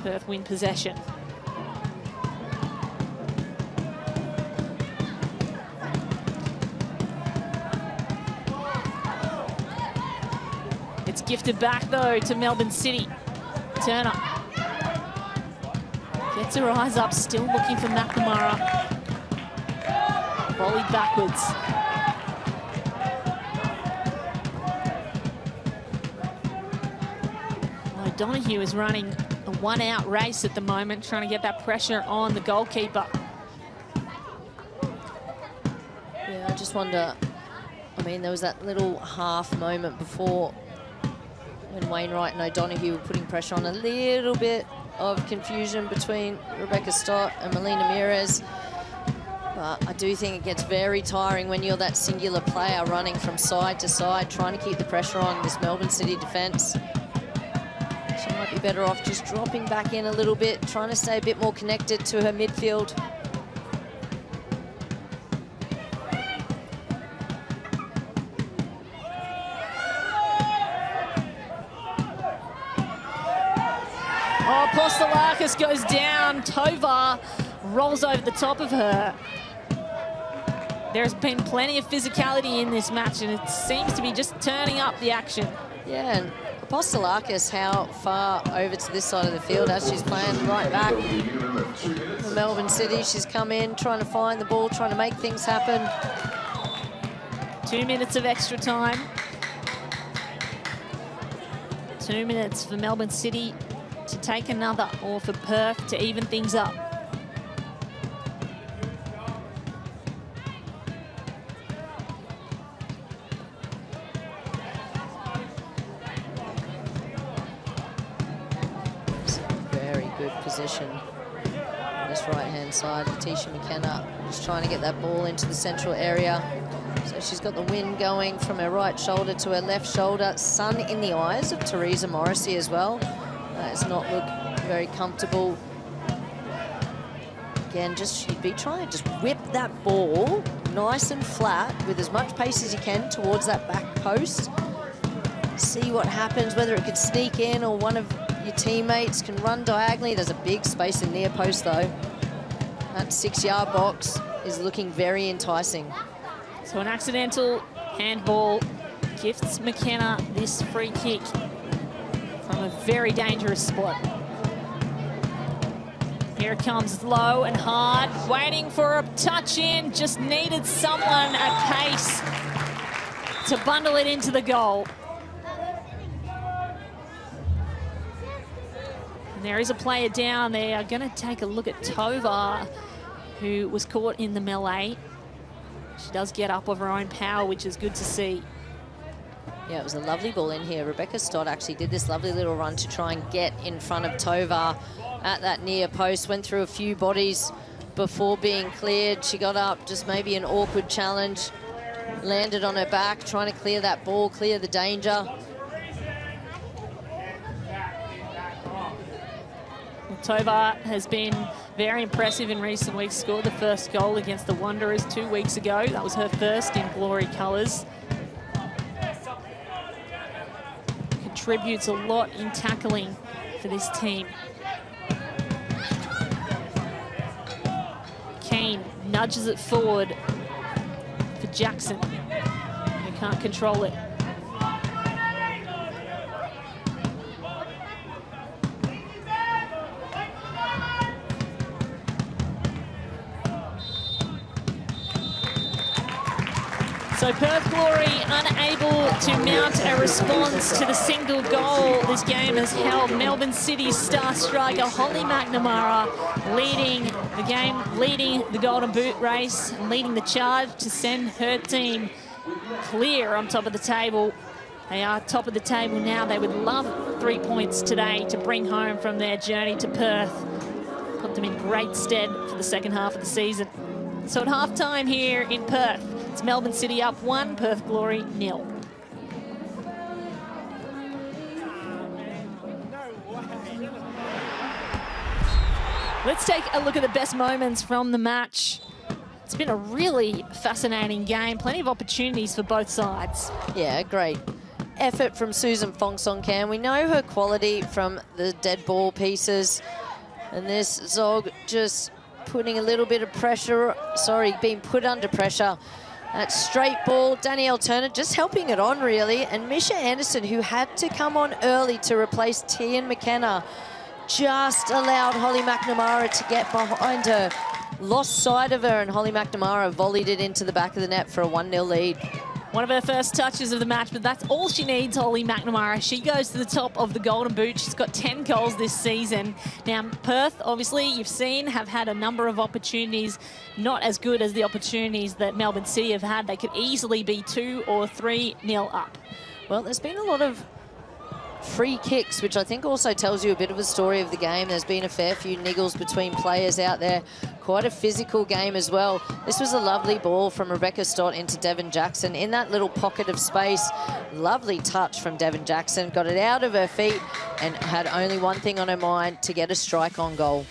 S1: Perth win possession. gifted back, though, to Melbourne City. Turner gets her eyes up, still looking for McNamara. Volleyed backwards. O'Donoghue is running a one-out race at the moment, trying to get that pressure on the goalkeeper.
S2: Yeah, I just wonder, I mean, there was that little half moment before when Wainwright and O'Donoghue were putting pressure on, a little bit of confusion between Rebecca Stott and Melina Mires. But I do think it gets very tiring when you're that singular player running from side to side, trying to keep the pressure on this Melbourne City defence. She might be better off just dropping back in a little bit, trying to stay a bit more connected to her midfield.
S1: Oh, Apostolakis goes down. Tovar rolls over the top of her. There's been plenty of physicality in this match, and it seems to be just turning up the action.
S2: Yeah, and Apostolakis, how far over to this side of the field as she's playing right back for Melbourne City. She's come in, trying to find the ball, trying to make things happen.
S1: 2 minutes of extra time. 2 minutes for Melbourne City to take another, or for Perth to even things up.
S2: Very good position on this right-hand side. Letitia McKenna just trying to get that ball into the central area. So she's got the wind going from her right shoulder to her left shoulder. Sun in the eyes of Teresa Morrissey as well. That does not look very comfortable. Again, just she'd be trying to just whip that ball nice and flat with as much pace as you can towards that back post. See what happens, whether it could sneak in or one of your teammates can run diagonally. There's a big space in near post though. That 6-yard box is looking very enticing.
S1: So an accidental handball gifts McKenna this free kick from a very dangerous spot. Here it comes, low and hard, waiting for a touch in, just needed someone at pace to bundle it into the goal. And there is a player down. They are going to take a look at Tovar, who was caught in the melee. She does get up of her own power, which is good to see.
S2: Yeah, it was a lovely ball in here. Rebecca Stott actually did this lovely little run to try and get in front of Tovar at that near post. Went through a few bodies before being cleared. She got up, just maybe an awkward challenge. Landed on her back, trying to clear that ball, clear the danger.
S1: Tovar has been very impressive in recent weeks. Scored the first goal against the Wanderers 2 weeks ago. That was her first in glory colours. Contributes a lot in tackling for this team. Kane nudges it forward for Jackson, who can't control it. So Perth Glory unable to mount a response to the single goal this game has held. Melbourne City's star striker Holly McNamara leading the game, leading the Golden Boot race, and leading the charge to send her team clear on top of the table. They are top of the table now. They would love 3 points today to bring home from their journey to Perth. Put them in great stead for the second half of the season. So at halftime here in Perth, it's Melbourne City up 1, Perth Glory 0. Let's take a look at the best moments from the match. It's been a really fascinating game. Plenty of opportunities for both sides.
S2: Yeah, great effort from Susan Fong-Song-Kam. We know her quality from the dead ball pieces. And this Zog just putting a little bit of pressure, being put under pressure That straight ball, Danielle Turner just helping it on, really. And Misha Anderson, who had to come on early to replace Tian McKenna, just allowed Holly McNamara to get behind her. Lost sight of her, and Holly McNamara volleyed it into the back of the net for a 1-0 lead.
S1: One of her first touches of the match, but that's all she needs, Holly McNamara. She goes to the top of the Golden Boot. She's got 10 goals this season. Now, Perth, obviously, you've seen, have had a number of opportunities, not as good as the opportunities that Melbourne City have had. They could easily be 2 or 3-0 up.
S2: Well, there's been a lot of free kicks, which I think also tells you a bit of a story of the game. There's been a fair few niggles between players out there. Quite a physical game as well. This was a lovely ball from Rebecca Stott into Devon Jackson in that little pocket of space. Lovely touch from Devon Jackson. Got it out of her feet and had only one thing on her mind: to get a strike on goal.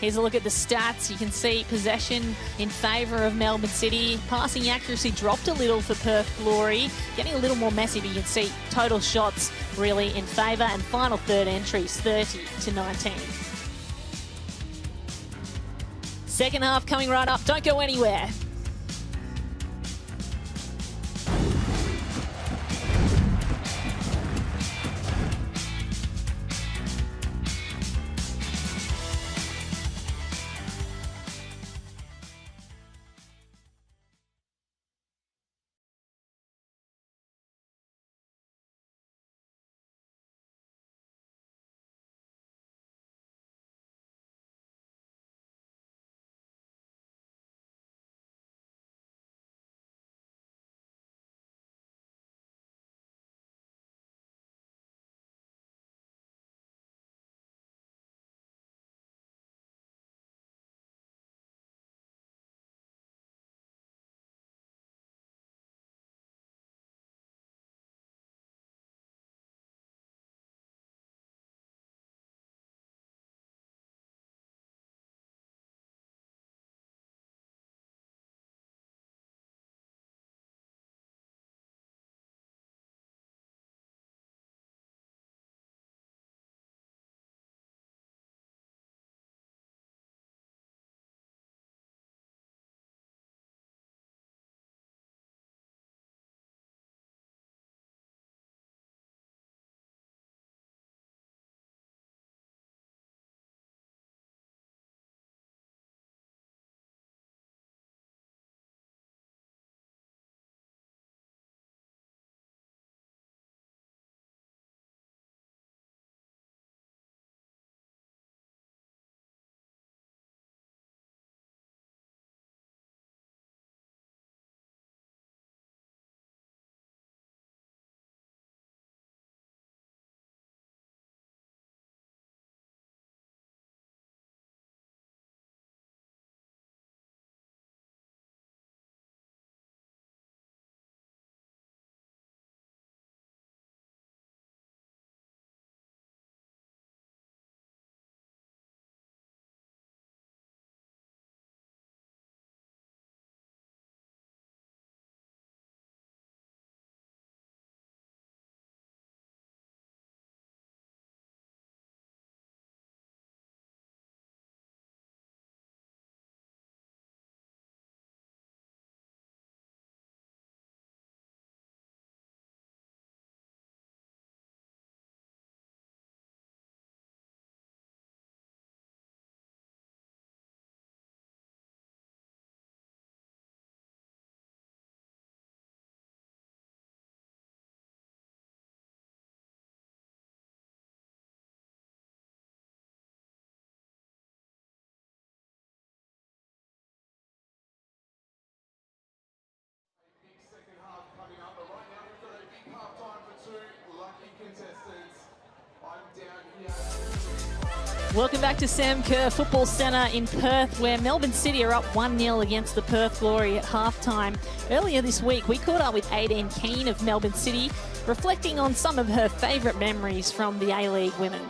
S1: Here's a look at the stats. You can see possession in favour of Melbourne City. Passing accuracy dropped a little for Perth Glory. Getting a little more messy, but you can see total shots really in favour, and final third entries 30-19. Second half coming right up. Don't go anywhere. Welcome back to Sam Kerr Football Centre in Perth, where Melbourne City are up 1-0 against the Perth Glory at halftime. Earlier this week, we caught up with Aideen Keane of Melbourne City, reflecting on some of her favourite memories from the A-League women.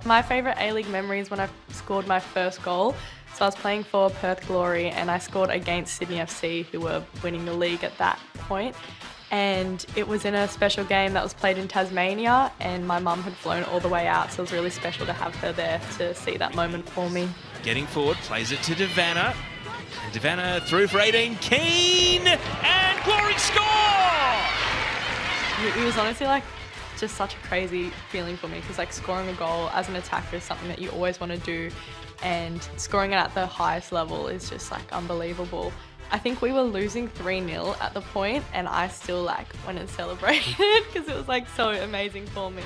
S4: My favourite A-League memory is when I scored my first goal. So I was playing for Perth Glory and I scored against Sydney FC, who were winning the league at that point. And it was in a special game that was played in Tasmania, and my mum had flown all the way out, so it was really special to have her there to see that moment for me.
S5: Getting forward, plays it to Devana. And Devanna through for 18, Keane, and Glory score!
S4: It was honestly like just such a crazy feeling for me because like scoring a goal as an attacker is something that you always want to do, and scoring it at the highest level is just like unbelievable. I think we were losing 3-0 at the point and I still like went and celebrated because it was like so amazing for me.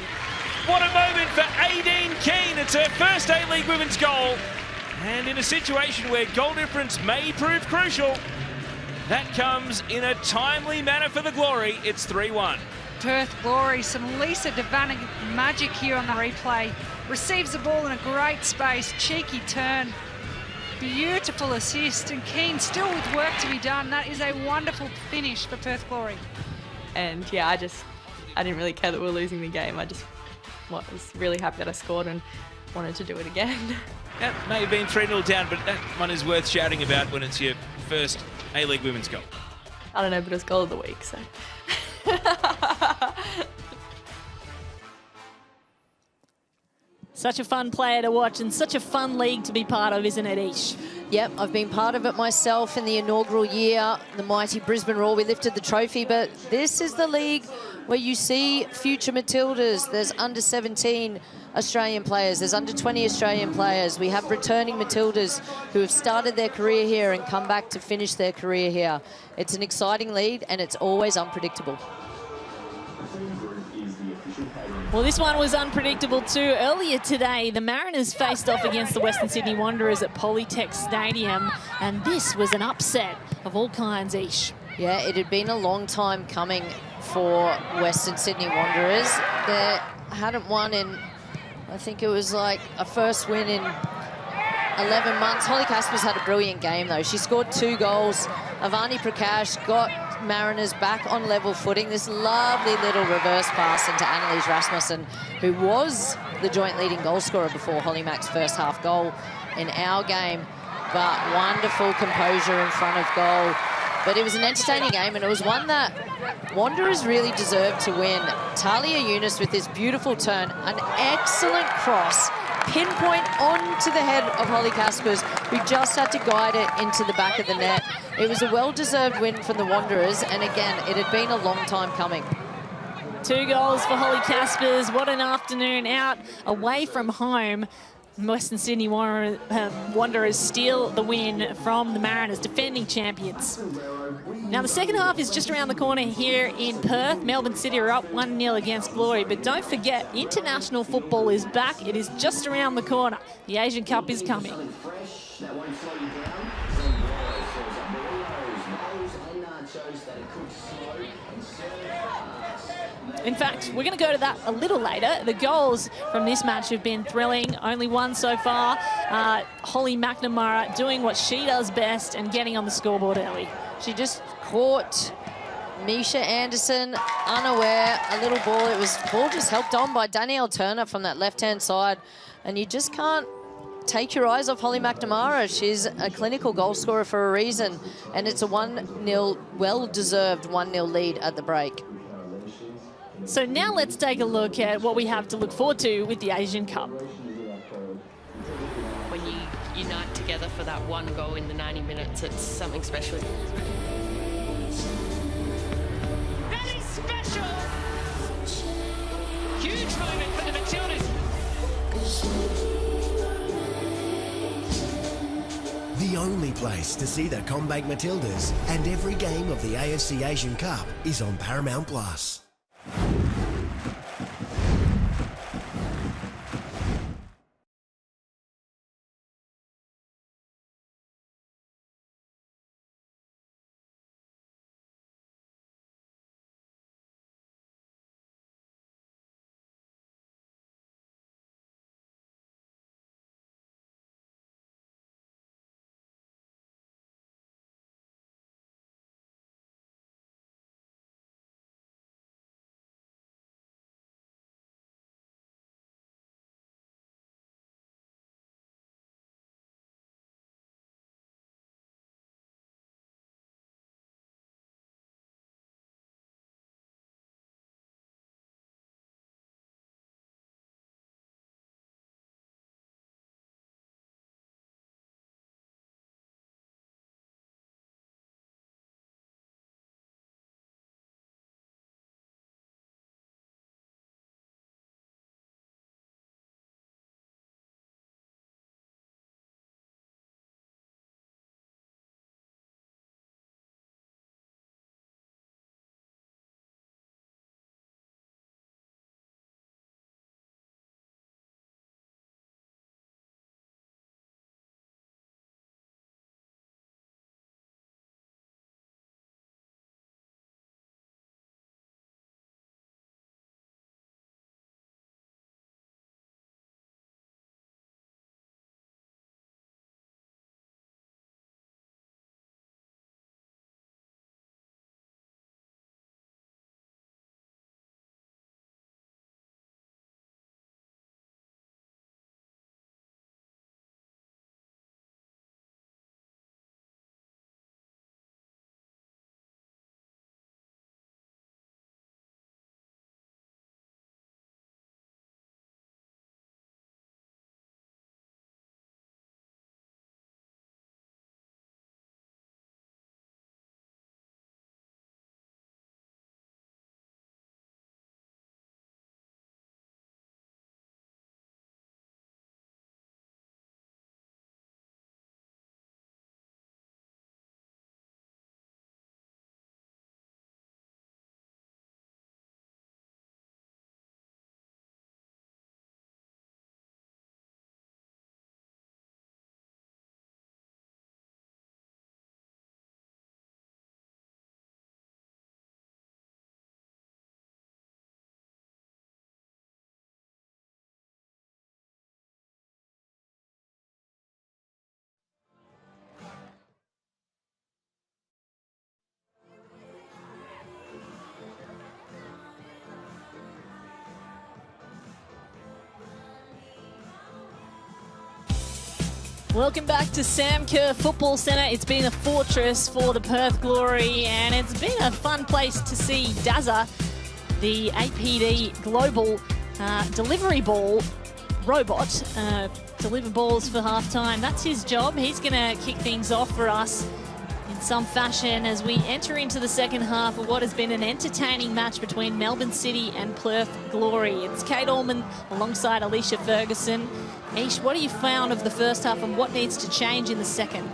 S5: What a moment for Aideen Keane. It's her first A-League women's goal. And in a situation where goal difference may prove crucial, that comes in a timely manner for the Glory. It's 3-1.
S6: Perth Glory, some Lisa Devanna magic here on the replay. Receives the ball in a great space, cheeky turn. Beautiful assist, and Keane still with work to be done. That is a wonderful finish for Perth Glory.
S4: And yeah, I didn't really care that we were losing the game. I just was really happy that I scored and wanted to do it again.
S5: That may have been 3-0 down, but that one is worth shouting about when it's your first A-League women's goal.
S4: I don't know, but it was goal of the week, so.
S1: Such a fun player to watch and such a fun league to be part of, isn't it, Ish?
S2: Yep, I've been part of it myself in the inaugural year, the mighty Brisbane Roar. We lifted the trophy, but this is the league where you see future Matildas. There's under 17 Australian players, there's under 20 Australian players. We have returning Matildas who have started their career here and come back to finish their career here. It's an exciting league and it's always unpredictable.
S1: Well, this one was unpredictable too. Earlier today, the Mariners faced off against the Western Sydney Wanderers at Polytech Stadium, and this was an upset of all kinds, Ish.
S2: Yeah, it had been a long time coming for Western Sydney Wanderers. They hadn't won in, I think it was like a first win in 11 months. Holly Caspers had a brilliant game though. She scored 2 goals. Avani Prakash got Mariners back on level footing. This lovely little reverse pass into Annalise Rasmussen, who was the joint leading goal scorer before Holly Mack's first half goal in our game. But wonderful composure in front of goal. But it was an entertaining game, and it was one that Wanderers really deserved to win. Talia Yunus with this beautiful turn, an excellent cross, pinpoint onto the head of Holly Caspers, who just had to guide it into the back of the net. It was a well-deserved win from the Wanderers, and again, it had been a long time coming.
S1: 2 goals for Holly Caspers. What an afternoon out away from home. Western Sydney Wanderers steal the win from the Mariners, defending champions. Now, the second half is just around the corner here in Perth. Melbourne City are up 1-0 against Glory, but don't forget, international football is back. It is just around the corner. The Asian Cup is coming. In fact, we're going to go to that a little later. The goals from this match have been thrilling. Only one so far. Holly McNamara doing what she does best and getting on the scoreboard early.
S2: She just caught Misha Anderson unaware, a little ball. It was ball just helped on by Danielle Turner from that left-hand side. And you just can't take your eyes off Holly McNamara. She's a clinical goal scorer for a reason. And it's a 1-0, well-deserved 1-0 lead at the break.
S1: So now let's take a look at what we have to look forward to with the Asian Cup.
S7: When you unite together for that one goal in the 90 minutes, it's something special.
S3: That is special! Huge moment for the Matildas.
S8: The only place to see the CommBank Matildas and every game of the AFC Asian Cup is on Paramount+.
S1: Welcome back to Sam Kerr Football Centre. It's been a fortress for the Perth Glory, and it's been a fun place to see Dazza, the APD Global delivery ball robot, deliver balls for halftime. That's his job. He's going to kick things off for us in some fashion as we enter into the second half of what has been an entertaining match between Melbourne City and Perth Glory. It's Kate Allman alongside Alicia Ferguson. Ish, what have you found of the first half and what needs to change in the second?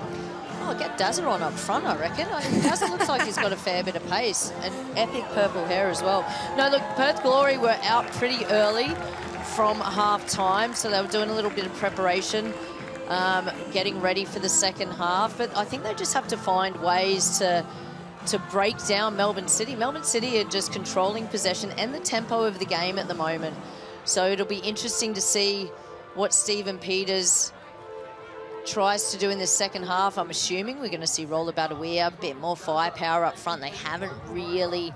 S2: Oh, get Dazza on up front, I reckon. Dazza looks like he's got a fair bit of pace and epic purple hair as well. No, look, Perth Glory were out pretty early from half-time, so they were doing a little bit of preparation, getting ready for the second half. But I think they just have to find ways to break down Melbourne City. Melbourne City are just controlling possession and the tempo of the game at the moment. So it'll be interesting to see what Stephen Peters tries to do in the second half. I'm assuming we're going to see Roller Badawia, a bit more firepower up front. They haven't really,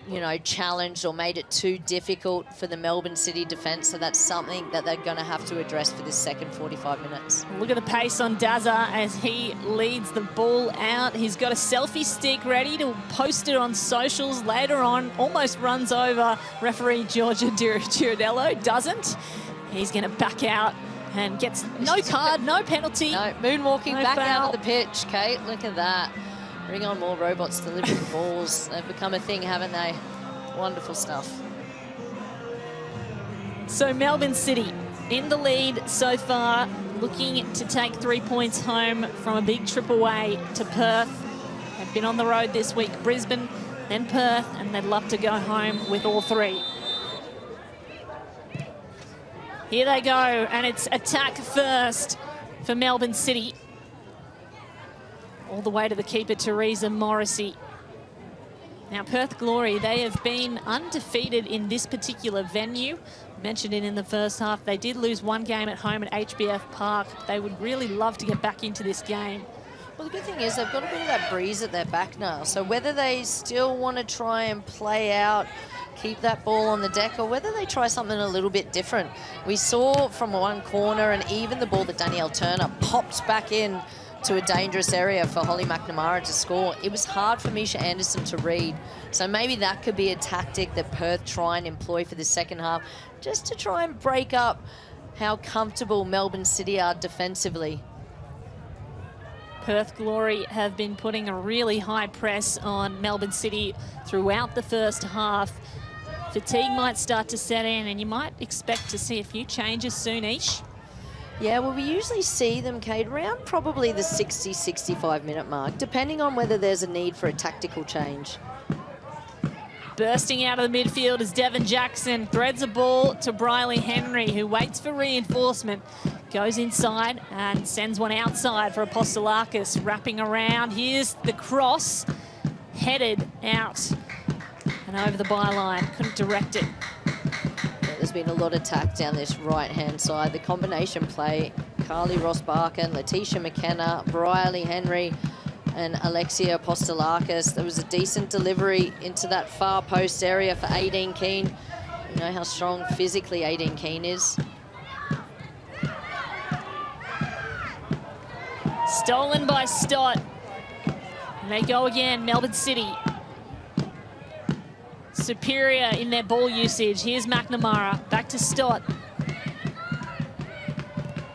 S2: you know, challenged or made it too difficult for the Melbourne City defence, so that's something that they're going to have to address for this second 45 minutes.
S1: Look at the pace on Dazza as he leads the ball out. He's got a selfie stick ready to post it on socials later on. Almost runs over referee Georgia Girardello. Doesn't. He's going to back out and gets no card, no penalty.
S2: No, moonwalking
S1: no
S2: back
S1: foul.
S2: out of the pitch, Kate. Look at that. Bring on more robots delivering balls. They've become a thing, haven't they? Wonderful stuff.
S1: So Melbourne City in the lead so far, looking to take 3 points home from a big trip away to Perth. They've been on the road this week, Brisbane, then Perth, and they'd love to go home with all three. Here they go, and it's attack first for Melbourne City. All the way to the keeper, Teresa Morrissey. Now, Perth Glory, they have been undefeated in this particular venue. Mentioned it in the first half. They did lose one game at home at HBF Park. They would really love to get back into this game.
S2: Well, the good thing is they've got a bit of that breeze at their back now. So whether they still want to try and play out, keep that ball on the deck, or whether they try something a little bit different. We saw from one corner, and even the ball that Danielle Turner popped back in to a dangerous area for Holly McNamara to score. It was hard for Misha Anderson to read. So maybe that could be a tactic that Perth try and employ for the second half, just to try and break up how comfortable Melbourne City are defensively.
S1: Perth Glory have been putting a really high press on Melbourne City throughout the first half. Fatigue might start to set in, and you might expect to see a few changes soon-ish.
S2: Yeah, well, we usually see them, Kate, around probably the 60, 65-minute mark, depending on whether there's a need for a tactical change.
S1: Bursting out of the midfield is Devon Jackson, threads a ball to Briley Henry, who waits for reinforcement, goes inside and sends one outside for Apostolakis, wrapping around. Here's the cross, headed out and over the byline, couldn't direct it.
S2: There's been a lot of attack down this right-hand side. The combination play, Carly Ross-Barker, Letitia McKenna, Briley Henry, and Alexia Apostolakis. There was a decent delivery into that far post area for Aideen Keane. You know how strong physically Aideen Keane is.
S1: Stolen by Stott. And they go again, Melbourne City. Superior in their ball usage. Here's McNamara, back to Stott.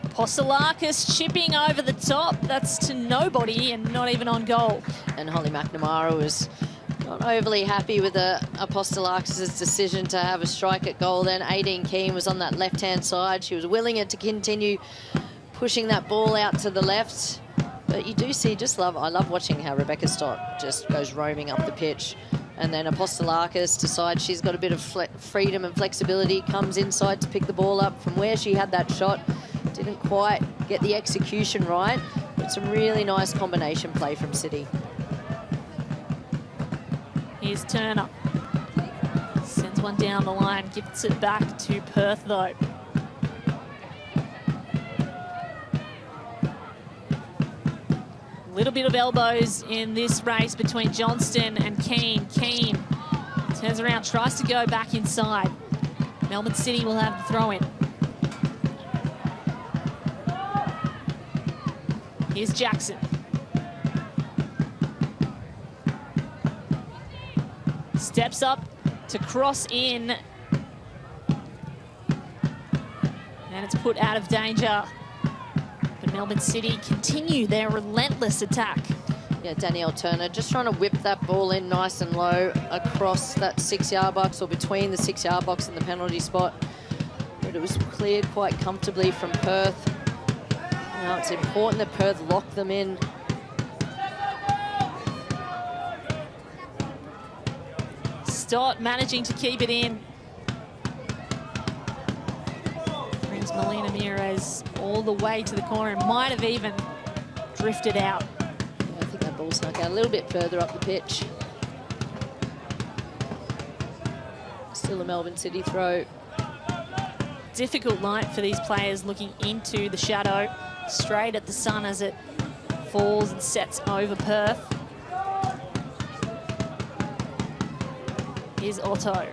S1: Apostolakis chipping over the top. That's to nobody and not even on goal.
S2: And Holly McNamara was not overly happy with Apostolakis' decision to have a strike at goal. Then Aideen Keane was on that left-hand side. She was willing it to continue pushing that ball out to the left. But you do see, I love watching how Rebecca Stott just goes roaming up the pitch. And then Apostolakis decides she's got a bit of freedom and flexibility, comes inside to pick the ball up from where she had that shot. Didn't quite get the execution right, but some really nice combination play from City.
S1: Here's Turner. Sends one down the line, gets it back to Perth though. Little bit of elbows in this race between Johnston and Keane. Keane turns around, tries to go back inside. Melbourne City will have the throw in. Here's Jackson. Steps up to cross in. And it's put out of danger. But Melbourne City continue their relentless attack.
S2: Yeah, Danielle Turner just trying to whip that ball in nice and low across that 6-yard box, or between the 6-yard box and the penalty spot. But it was cleared quite comfortably from Perth. Now it's important that Perth lock them in.
S1: Stott managing to keep it in. Brings Melina Mires all the way to the corner and might have even drifted out.
S2: Yeah, I think that ball snuck out a little bit further up the pitch. Still a Melbourne City throw.
S1: Difficult night for these players looking into the shadow, straight at the sun as it falls and sets over Perth. Here's Otto.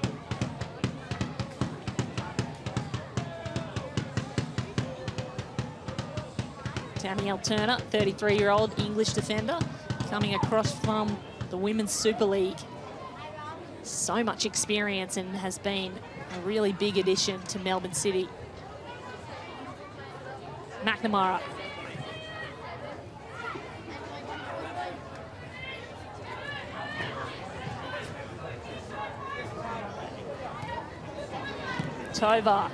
S1: Danielle Turner, 33-year-old English defender, coming across from the Women's Super League. So much experience and has been a really big addition to Melbourne City. McNamara. Tovar,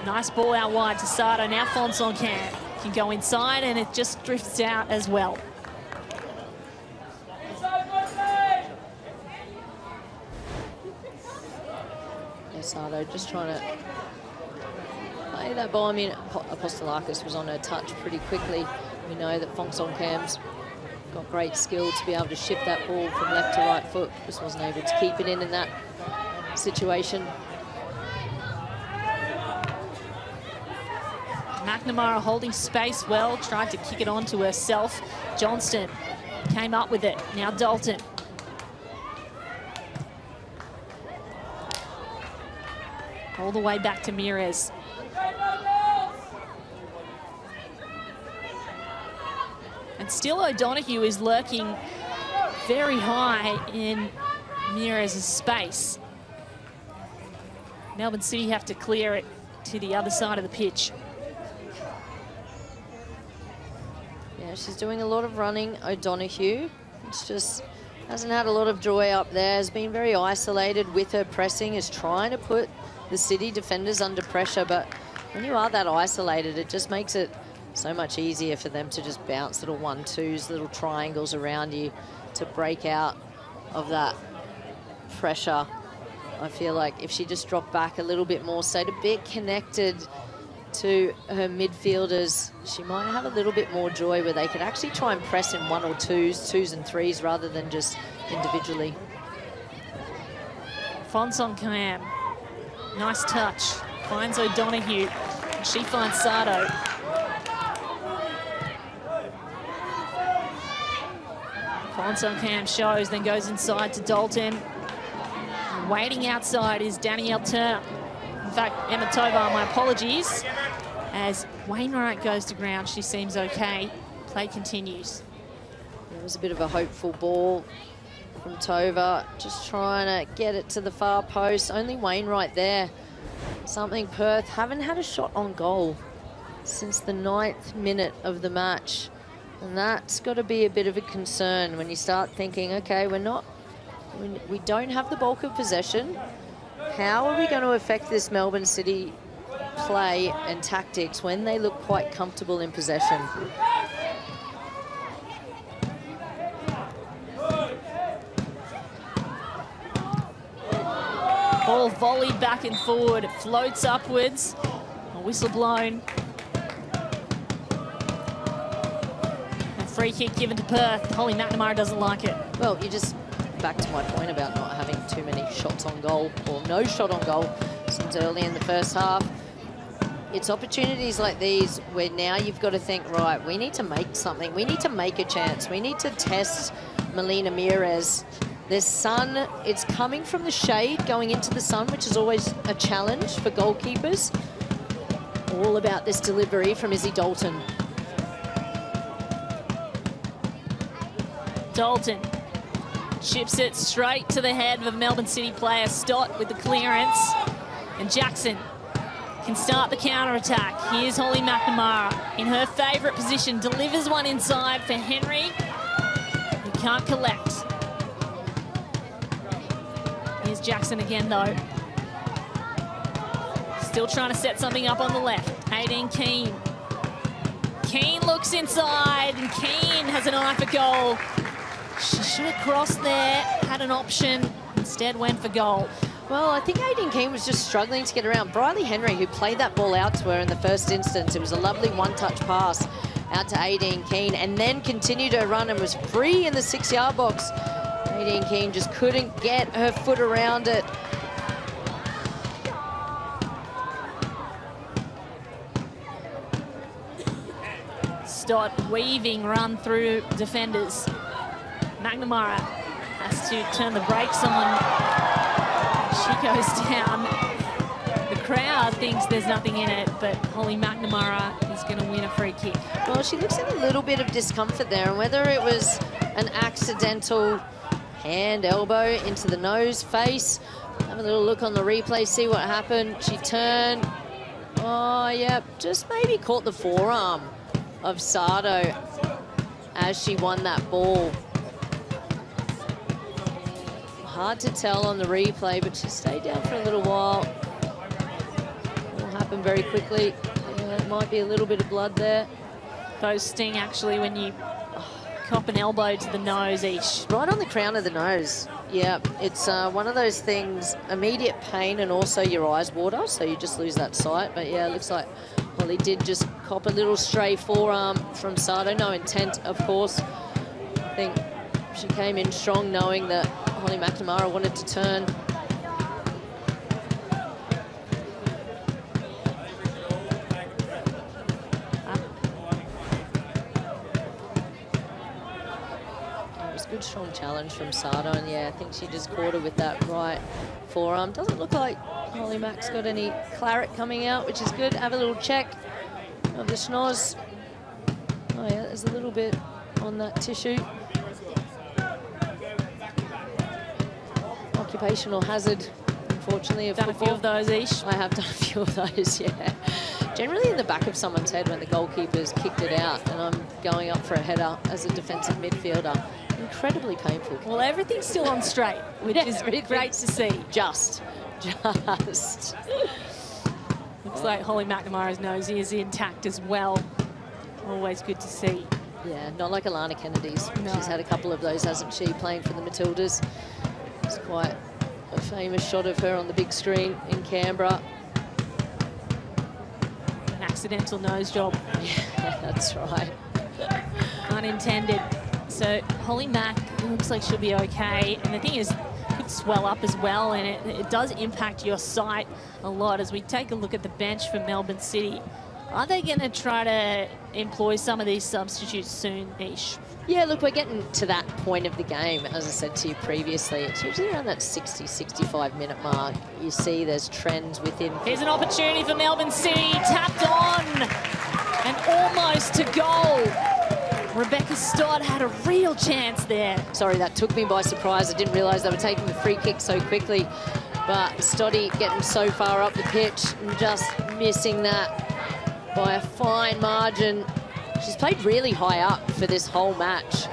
S1: nice ball out wide to Sardo. Now Fonson can go inside and it just drifts out as well.
S2: Sardo just trying to play that ball. I mean, Apostolakis was on her touch pretty quickly. We know that Fonson Cam's got great skill to be able to shift that ball from left to right foot. Just wasn't able to keep it in that situation.
S1: McNamara holding space well, tried to kick it on to herself. Johnston came up with it. Now Dalton. All the way back to Mires. And still O'Donoghue is lurking very high in Mires' space. Melbourne City have to clear it to the other side of the pitch.
S2: Yeah, she's doing a lot of running, O'Donoghue. It's just hasn't had a lot of joy up there. Has been very isolated with her pressing, is trying to put the City defenders under pressure, but when you are that isolated, it just makes it so much easier for them to just bounce little 1-2s, little triangles around you to break out of that pressure. I feel like if she just dropped back a little bit more, stayed a bit connected to her midfielders, she might have a little bit more joy where they could actually try and press in 1 or 2s and 3s rather than just individually.
S1: Fonson Cam. Nice touch. Finds O'Donoghue. She finds Sardo. Fonson Cam shows, then goes inside to Dalton. And waiting outside is Danielle Turner. In fact, Emma Tovar, my apologies. As Wainwright goes to ground, she seems okay. Play continues.
S2: There was a bit of a hopeful ball from Tovar, just trying to get it to the far post. Only Wainwright there. Something Perth haven't had a shot on goal since the 9th minute of the match. And that's got to be a bit of a concern when you start thinking, okay, we don't have the bulk of possession. How are we going to affect this Melbourne City play and tactics when they look quite comfortable in possession?
S1: Ball volleyed back and forward, floats upwards, a whistle blown. A free kick given to Perth. Holly McNamara doesn't like it.
S2: Well, you just, back to my point about not having too many shots on goal, or no shot on goal since early in the first half. It's opportunities like these where now you've got to think, right, we need to make something. We need to make a chance. We need to test Melina Mires. There's sun, it's coming from the shade going into the sun, which is always a challenge for goalkeepers. All about this delivery from Izzy Dalton.
S1: Dalton chips it straight to the head of a Melbourne City player. Stott with the clearance. And Jackson can start the counter-attack. Here's Holly McNamara in her favourite position. Delivers one inside for Henry, who can't collect. Here's Jackson again, though. Still trying to set something up on the left. 18 Keane. Keane looks inside, and Keane has an eye for goal. She should have crossed there, had an option, instead went for goal.
S2: Well, I think Aiden Keane was just struggling to get around. Briley Henry, who played that ball out to her in the first instance, it was a lovely one-touch pass out to Aiden Keane, and then continued her run and was free in the 6-yard box. Aiden Keane just couldn't get her foot around it.
S1: Stott weaving run through defenders. McNamara has to turn the brakes on. She goes down. The crowd thinks there's nothing in it, but Holly McNamara is going to win a free kick.
S2: Well, she looks in a little bit of discomfort there, and whether it was an accidental hand, elbow into the nose, face. Have a little look on the replay, see what happened. She turned. Oh, yeah, just maybe caught the forearm of Sardo as she won that ball. Hard to tell on the replay, but she stayed down for a little while. It'll happen very quickly. Yeah, it might be a little bit of blood there.
S1: Those sting actually when you cop an elbow to the nose each.
S2: Right on the crown of the nose. Yeah, it's one of those things, immediate pain and also your eyes water, so you just lose that sight. But yeah, it looks like Holly did just cop a little stray forearm from Sardo. No intent, of course. I think she came in strong knowing that Holly McNamara wanted to turn. It was a good, strong challenge from Sardo, and yeah, I think she just caught her with that right forearm. Doesn't look like Holly Mac's got any claret coming out, which is good. Have a little check of the schnoz. Oh yeah, there's a little bit on that tissue. Occupational hazard, unfortunately, of
S1: Done
S2: football.
S1: a few of those each.
S2: I have done a few of those, yeah. Generally in the back of someone's head when the goalkeeper's kicked it out and I'm going up for a header as a defensive midfielder. Incredibly painful.
S1: Well, everything's still on straight, which is great to see.
S2: Just.
S1: Looks like Holly McNamara's nose is intact as well. Always good to see.
S2: Yeah, not like Alana Kennedy's.
S1: No.
S2: She's had a couple of those, hasn't she, playing for the Matildas. It's quite a famous shot of her on the big screen in Canberra.
S1: An accidental nose job.
S2: Yeah, that's right.
S1: Unintended. So Holly Mack looks like she'll be okay. And the thing is, could swell up as well, and it does impact your sight a lot. As we take a look at the bench for Melbourne City, are they going to try to employ some of these substitutes soon, Nish?
S2: Yeah, look, we're getting to that point of the game, as I said to you previously. It's usually around that 60, 65-minute mark. You see there's trends within.
S1: Here's an opportunity for Melbourne City, tapped on, and almost to goal. Rebecca Stott had a real chance there.
S2: Sorry, that took me by surprise. I didn't realise they were taking the free kick so quickly. But Stotty getting so far up the pitch and just missing that by a fine margin. She's played really high up for this whole match.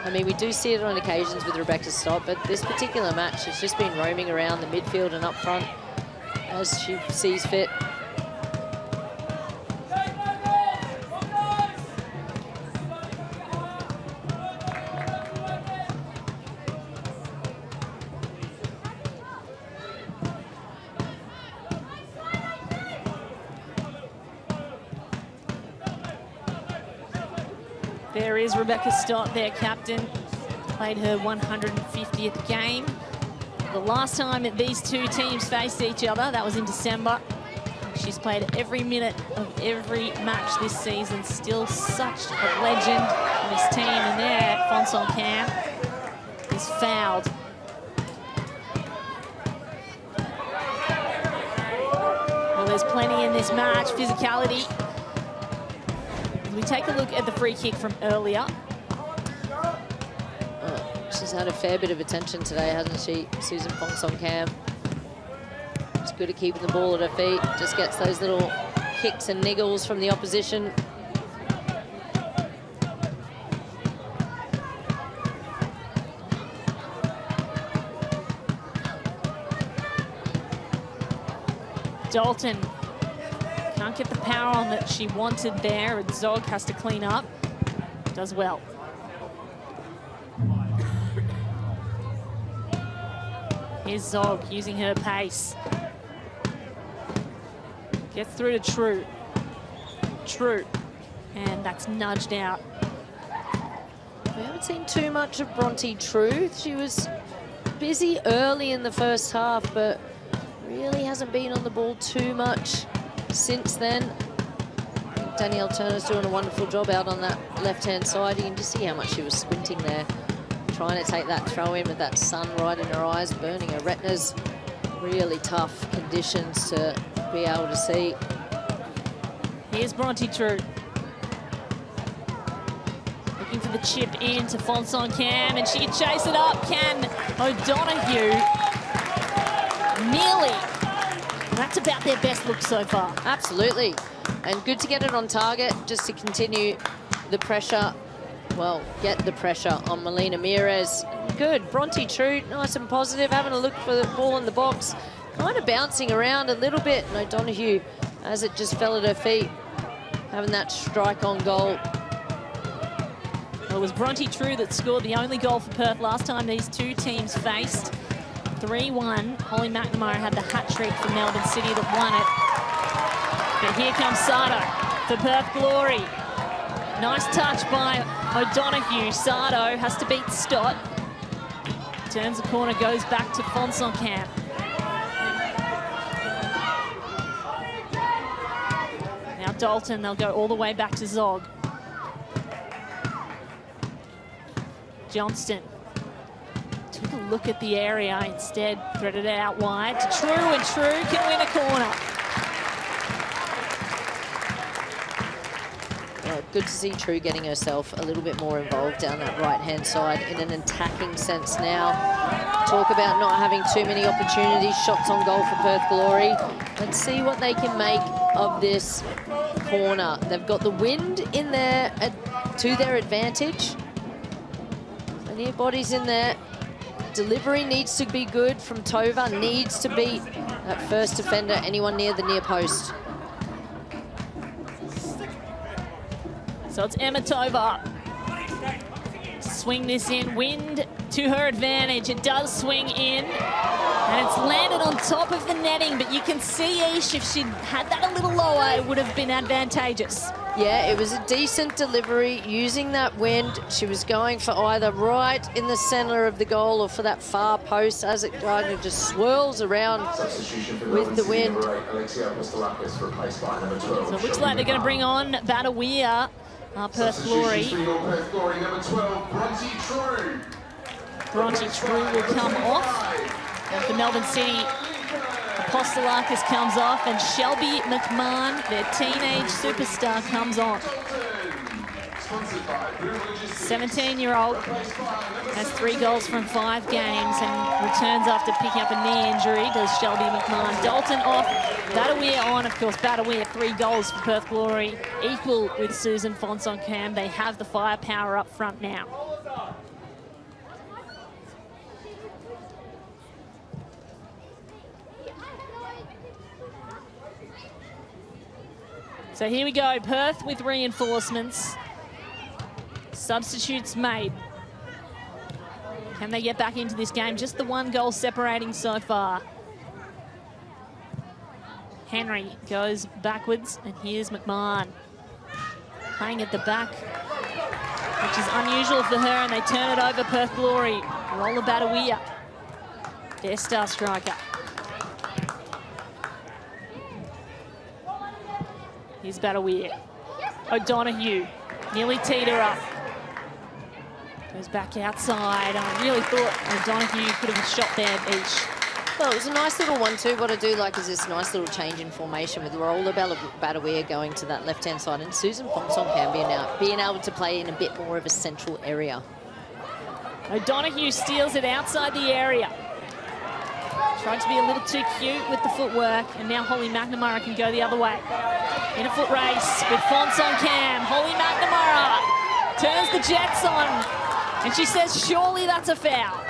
S2: I mean, we do see it on occasions with Rebecca Stott, but this particular match has just been roaming around the midfield and up front as she sees fit.
S1: There is Rebecca Stott, their captain. Played her 150th game. The last time that these two teams faced each other, that was in December. She's played every minute of every match this season. Still such a legend in this team. And there, Fonson Cam is fouled. Well, there's plenty in this match. Physicality. We take a look at the free kick from earlier.
S2: She's had a fair bit of attention today, hasn't she, Susan Fong-Song-Kam? She's good at keeping the ball at her feet, just gets those little kicks and niggles from the opposition.
S1: Dalton can't get the power on that she wanted there, and Zog has to clean up. Does well. Here's Zog using her pace. Gets through to True. True. And that's nudged out.
S2: We haven't seen too much of Bronte Truth. She was busy early in the first half, but really hasn't been on the ball too much since then. I think Danielle Turner's doing a wonderful job out on that left-hand side. You can just see how much she was squinting there, trying to take that throw in with that sun right in her eyes, burning her retinas. Really tough conditions to be able to see.
S1: Here's Bronte True. Looking for the chip in to Fong-Song-Kam, and she can chase it up. Can O'Donoghue. Nearly. And that's about their best look so far.
S2: Absolutely. And good to get it on target, just to continue the pressure. Well, get the pressure on Melina Mires. Good. Bronte True, nice and positive, having a look for the ball in the box. Kind of bouncing around a little bit. And O'Donoghue, as it just fell at her feet, having that strike on goal.
S1: Well, it was Bronte True that scored the only goal for Perth last time these two teams faced. 3-1. Holly McNamara had the hat-trick for Melbourne City that won it. But here comes Sardo for Perth Glory. Nice touch by O'Donoghue. Sardo has to beat Stott. Turns the corner, goes back to Fong-Song-Kam. Now Dalton, they'll go all the way back to Zog. Johnston took a look at the area, instead threaded it out wide to True, and True can win a corner.
S2: Well, good to see True getting herself a little bit more involved down that right-hand side in an attacking sense now. Talk about not having too many opportunities, shots on goal for Perth Glory. Let's see what they can make of this corner. They've got the wind in there to their advantage. Plenty of bodies in there. Delivery needs to be good from Tova, needs to beat that first defender, anyone near the near post.
S1: So it's Emma Tova. Swing this in, wind to her advantage. It does swing in, and it's landed on top of the netting, but you can see Ish, if she'd had that a little lower, it would have been advantageous.
S2: Yeah, it was a decent delivery using that wind. She was going for either right in the center of the goal or for that far post as it kind of just swirls around with the wind.
S1: So it looks like they're going to bring on Badawia, Perth Glory. Bronte True will come off. And for Melbourne City, Apostolakis comes off, and Shelby McMahon, their teenage superstar, comes on. 17-year-old has 3 goals from 5 games and returns after picking up a knee injury, does Shelby McMahon. Dalton off, Badawia on. Of course, Badawia, 3 goals for Perth Glory, equal with Susan Fong-Song-Kam. They have the firepower up front now. So here we go, Perth with reinforcements. Substitutes made. Can they get back into this game? Just the 1 goal separating so far. Henry goes backwards, and here's McMahon. Playing at the back, which is unusual for her, and they turn it over Perth Glory. Rolla Badawia, their star striker. Here's Badawia. O'Donoghue nearly teed her up. Goes back outside. I really thought O'Donoghue could have shot there, Beach.
S2: Well, it was a nice little 1-2. What I do like is this nice little change in formation with Roller Badawea going to that left-hand side and Susan Fonsong being able to play in a bit more of a central area.
S1: O'Donoghue steals it outside the area. Tried to be a little too cute with the footwork, and now Holly McNamara can go the other way. In a foot race with Fonsong Cam. Holly McNamara turns the jets on, and she says, surely that's a foul.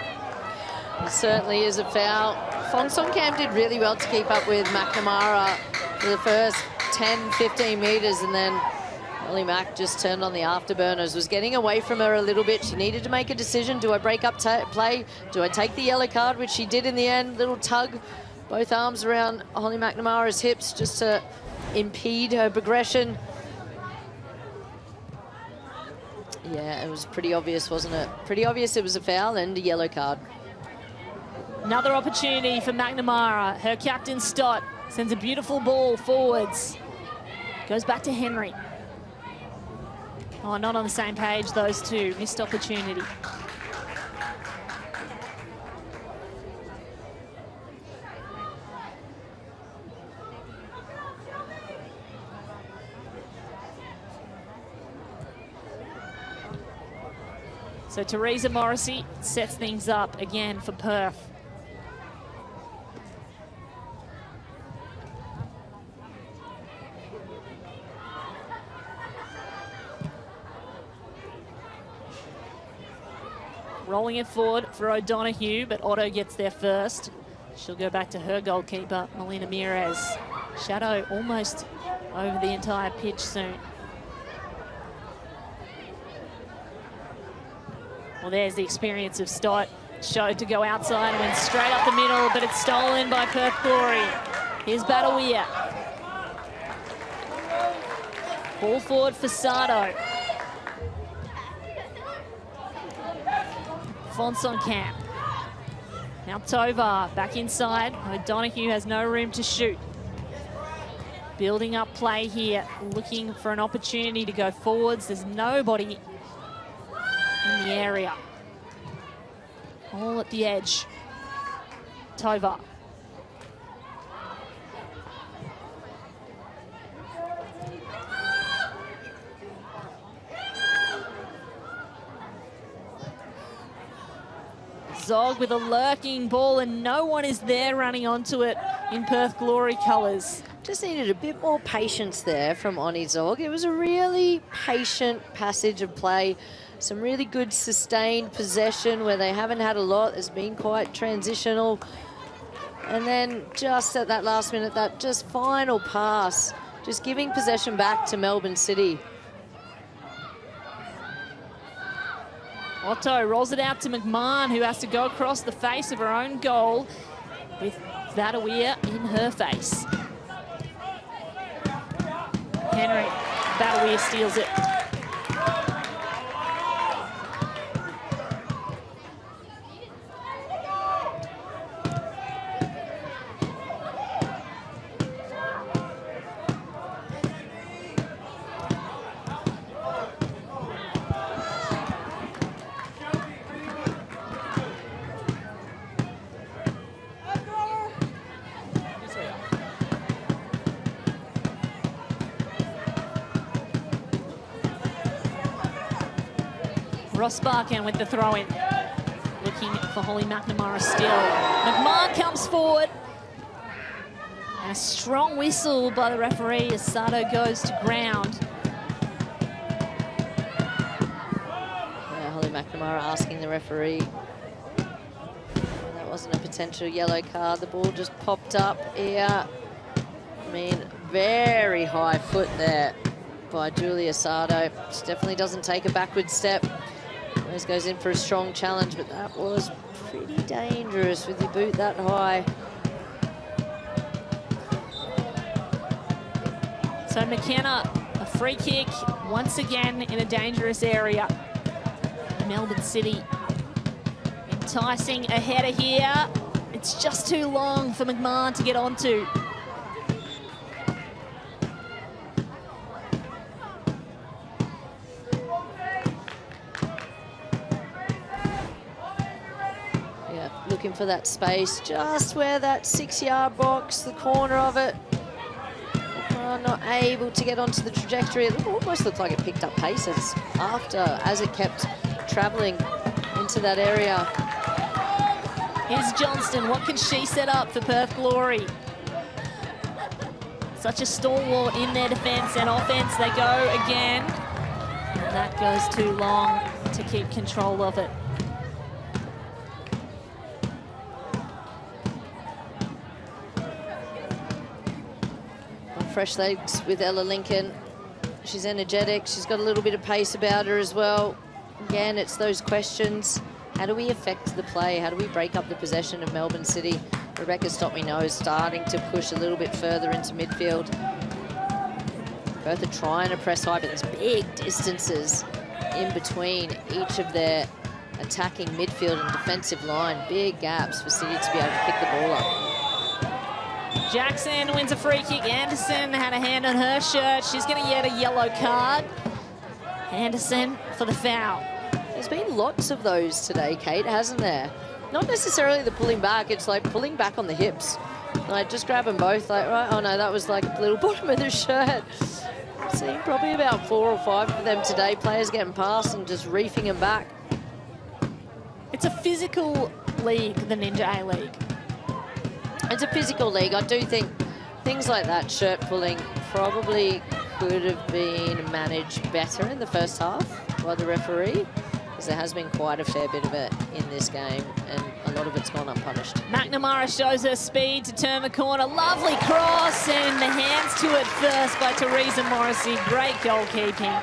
S2: It certainly is a foul. Fonsong Cam did really well to keep up with McNamara for the first 10, 15 metres, and then Holly Mac just turned on the afterburners, was getting away from her a little bit. She needed to make a decision. Do I break up play? Do I take the yellow card, which she did in the end? Little tug, both arms around Holly McNamara's hips just to impede her progression. Yeah, it was pretty obvious, wasn't it? Pretty obvious it was a foul and a yellow card.
S1: Another opportunity for McNamara. Her captain, Stott, sends a beautiful ball forwards. Goes back to Henry. Oh, not on the same page, those two. Missed opportunity. So Teresa Morrissey sets things up again for Perth. Rolling it forward for O'Donoghue, but Otto gets there first. She'll go back to her goalkeeper, Melina Mires. Shadow almost over the entire pitch soon. Well, there's the experience of Stott. Showed to go outside and went straight up the middle, but it's stolen by Perth Glory. Here's Badawea. Ball forward for Sardo. Fonsong Camp. Now Tovar back inside. O'Donoghue has no room to shoot. Building up play here, looking for an opportunity to go forwards. There's nobody in the area. All at the edge. Tovar. Zog with a lurking ball, and no one is there running onto it in Perth Glory colours.
S2: Just needed a bit more patience there from Oni Zog. It was a really patient passage of play. Some really good sustained possession where they haven't had a lot. It's been quite transitional. And then just at that last minute, that just final pass, just giving possession back to Melbourne City.
S1: Otto rolls it out to McMahon, who has to go across the face of her own goal with Badawea in her face. Henry, Badawea steals it. Ross Barkan with the throw-in. Looking for Holly McNamara still. McMahon comes forward. And a strong whistle by the referee as Sato goes to ground.
S2: Yeah, Holly McNamara asking the referee. That wasn't a potential yellow card. The ball just popped up here. I mean, very high foot there by Julia Sato. She definitely doesn't take a backward step. Always goes in for a strong challenge, but that was pretty dangerous with your boot that high.
S1: So McKenna, a free kick once again in a dangerous area. Melbourne City enticing a header here. It's just too long for McMahon to get onto.
S2: for that space, just where that 6-yard box, the corner of it. Not able to get onto the trajectory. It almost looked like it picked up paces as it kept travelling into that area.
S1: Here's Johnston. What can she set up for Perth Glory? Such a stalwart in their defence and offence. They go again. And that goes too long to keep control of it.
S2: Fresh legs with Ella Lincoln. She's energetic. She's got a little bit of pace about her as well. Again, it's those questions. How do we affect the play? How do we break up the possession of Melbourne City? Rebecca Stop-Me-No is starting to push a little bit further into midfield. Perth are trying to press high, but there's big distances in between each of their attacking midfield and defensive line. Big gaps for City to be able to pick the ball up.
S1: Jackson wins a free kick. Anderson had a hand on her shirt. She's going to get a yellow card. Anderson for the foul.
S2: There's been lots of those today, Kate, hasn't there? Not necessarily the pulling back. It's like pulling back on the hips. Like just grab them both. Like, right? Oh no, that was like a little bottom of the shirt. I've seen probably about 4 or 5 of them today. Players getting past and just reefing them back.
S1: It's a physical league, the Ninja A-League.
S2: It's a physical league. I do think things like that, shirt pulling, probably could have been managed better in the first half by the referee, because there has been quite a fair bit of it in this game, and a lot of it's gone unpunished.
S1: McNamara shows her speed to turn the corner. Lovely cross, and the hands to it first by Teresa Morrissey. Great goalkeeping.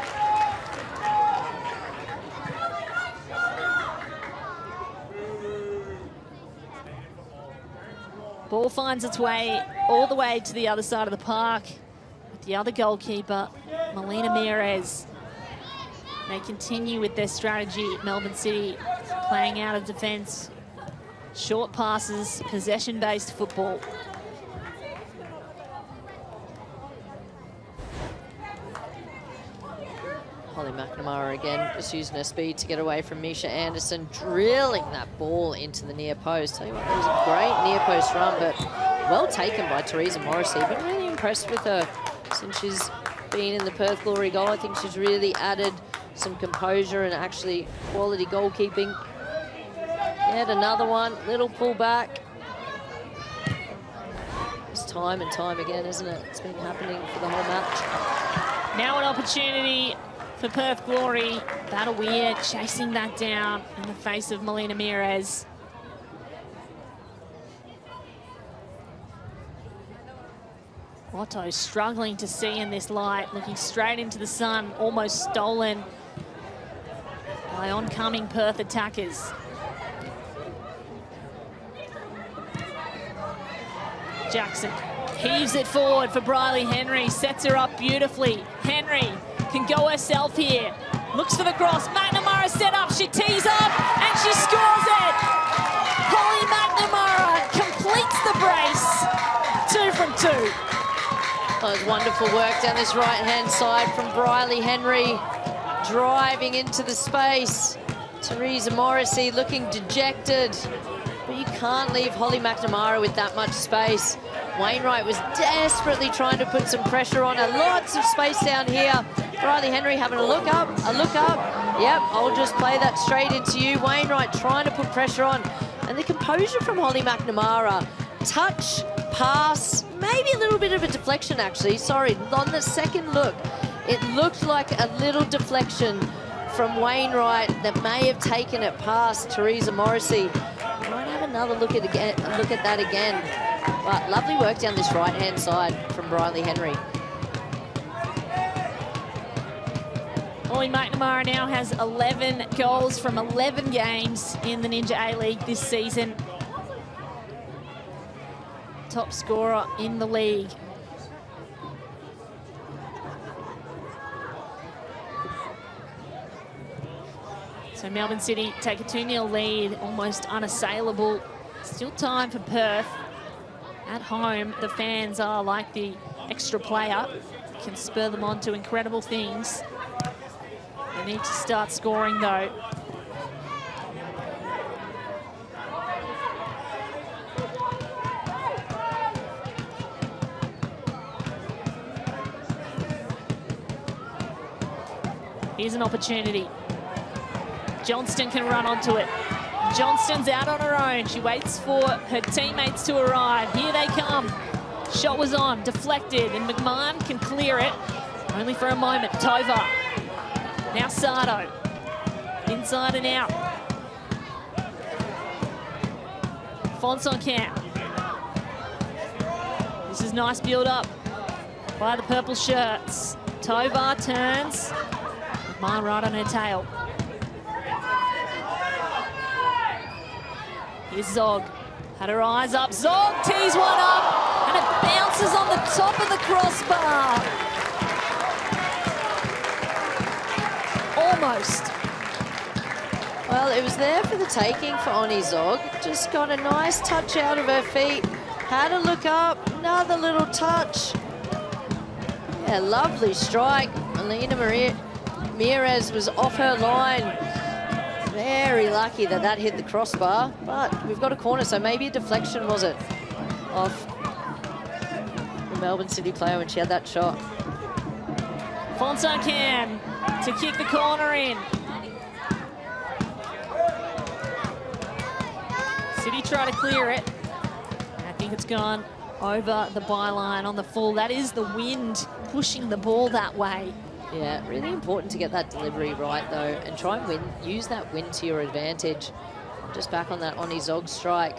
S1: Ball finds its way all the way to the other side of the park with the other goalkeeper, Melina Mieres. They continue with their strategy at Melbourne City, playing out of defence, short passes, possession-based football.
S2: Holly McNamara again, just using her speed to get away from Misha Anderson, drilling that ball into the near post. Tell you what, that was a great near post run, but well taken by Teresa Morrissey. Been really impressed with her since she's been in the Perth Glory goal. I think she's really added some composure and actually quality goalkeeping. Yet another one, little pull back. It's time and time again, isn't it? It's been happening for the whole match.
S1: Now an opportunity for Perth Glory. Badawiya chasing that down in the face of Melina Mieres. Otto struggling to see in this light, looking straight into the sun, almost stolen by oncoming Perth attackers. Jackson heaves it forward for Briley Henry, sets her up beautifully. Henry can go herself here, looks for the cross. McNamara set up, she tees up, and she scores it. Holly McNamara completes the brace. 2 from 2.
S2: That was wonderful work down this right-hand side from Briley Henry, driving into the space. Teresa Morrissey looking dejected, but you can't leave Holly McNamara with that much space. Wainwright was desperately trying to put some pressure on her. Lots of space down here. Briley Henry having a look up, Yep, I'll just play that straight into you. Wainwright trying to put pressure on. And the composure from Holly McNamara. Touch, pass, maybe a little bit of a deflection actually. Sorry, on the second look, it looked like a little deflection from Wainwright that may have taken it past Teresa Morrissey. Might have another look at that again. But lovely work down this right-hand side from Briley Henry.
S1: Holly McNamara now has 11 goals from 11 games in the Ninja A-League this season. Top scorer in the league. So Melbourne City take a 2-0 lead, almost unassailable. Still time for Perth. At home, the fans are like the extra player, can spur them on to incredible things. They need to start scoring though. Here's an opportunity. Johnston can run onto it. Johnston's out on her own. She waits for her teammates to arrive. Here they come. Shot was on, deflected, and McMahon can clear it. Only for a moment. Tova. Now Sardo. Inside and out. Fonson-Camp. This is nice build-up by the purple shirts. Tova turns. McMahon right on her tail. Here's Zog. Had her eyes up. Zog tees one up, and it bounces on the top of the crossbar. Almost.
S2: Well, it was there for the taking for Oni Zog. Just got a nice touch out of her feet. Had a look up, another little touch. Yeah, lovely strike. Melina Mirez was off her line. Very lucky that that hit the crossbar, but we've got a corner, so maybe a deflection, was it, off the Melbourne City player when she had that shot.
S1: Fonson-Camp to kick the corner in. City try to clear it. I think it's gone over the byline on the full. That is the wind pushing the ball that way.
S2: Yeah, really important to get that delivery right, though, and try and use that wind to your advantage. Just back on that Oni Zog strike.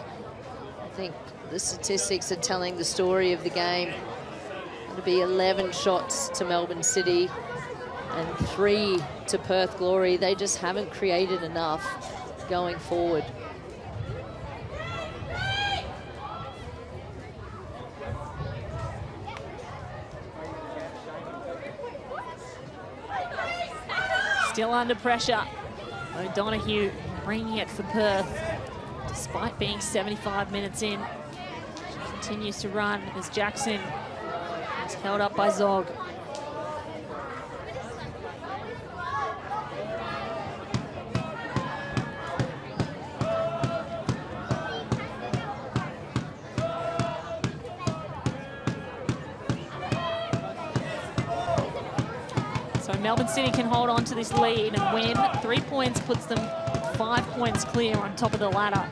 S2: I think the statistics are telling the story of the game. It'll be 11 shots to Melbourne City and 3 to Perth Glory. They just haven't created enough going forward.
S1: Still under pressure. O'Donoghue bringing it for Perth. Despite being 75 minutes in, she continues to run as Jackson is held up by Zog. Melbourne City can hold on to this lead and win. 3 points puts them 5 points clear on top of the ladder.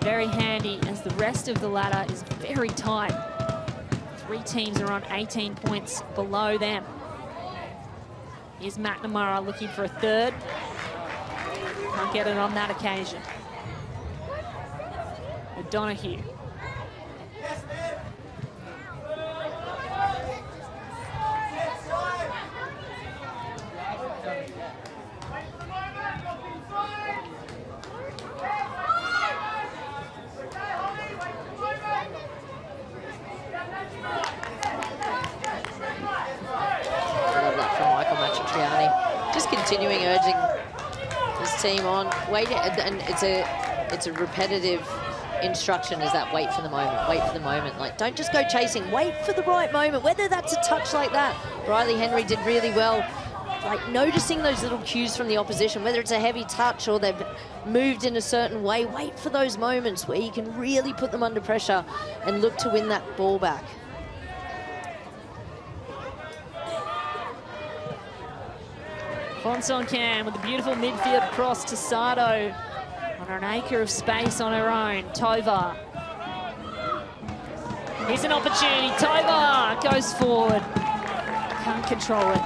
S1: Very handy as the rest of the ladder is very tight. 3 teams are on 18 points below them. Here's McNamara looking for a third. Can't get it on that occasion. O'Donoghue.
S2: Continuing urging his team on. Wait, and it's a repetitive instruction, is that wait for the moment, wait for the moment. Like, don't just go chasing, wait for the right moment, whether that's a touch like that. Riley Henry did really well, like noticing those little cues from the opposition, whether it's a heavy touch or they've moved in a certain way. Wait for those moments where you can really put them under pressure and look to win that ball back.
S1: Fonson-Camp with a beautiful midfield cross to Sardo on an acre of space on her own. Tova. Here's an opportunity. Tova goes forward. Can't control it.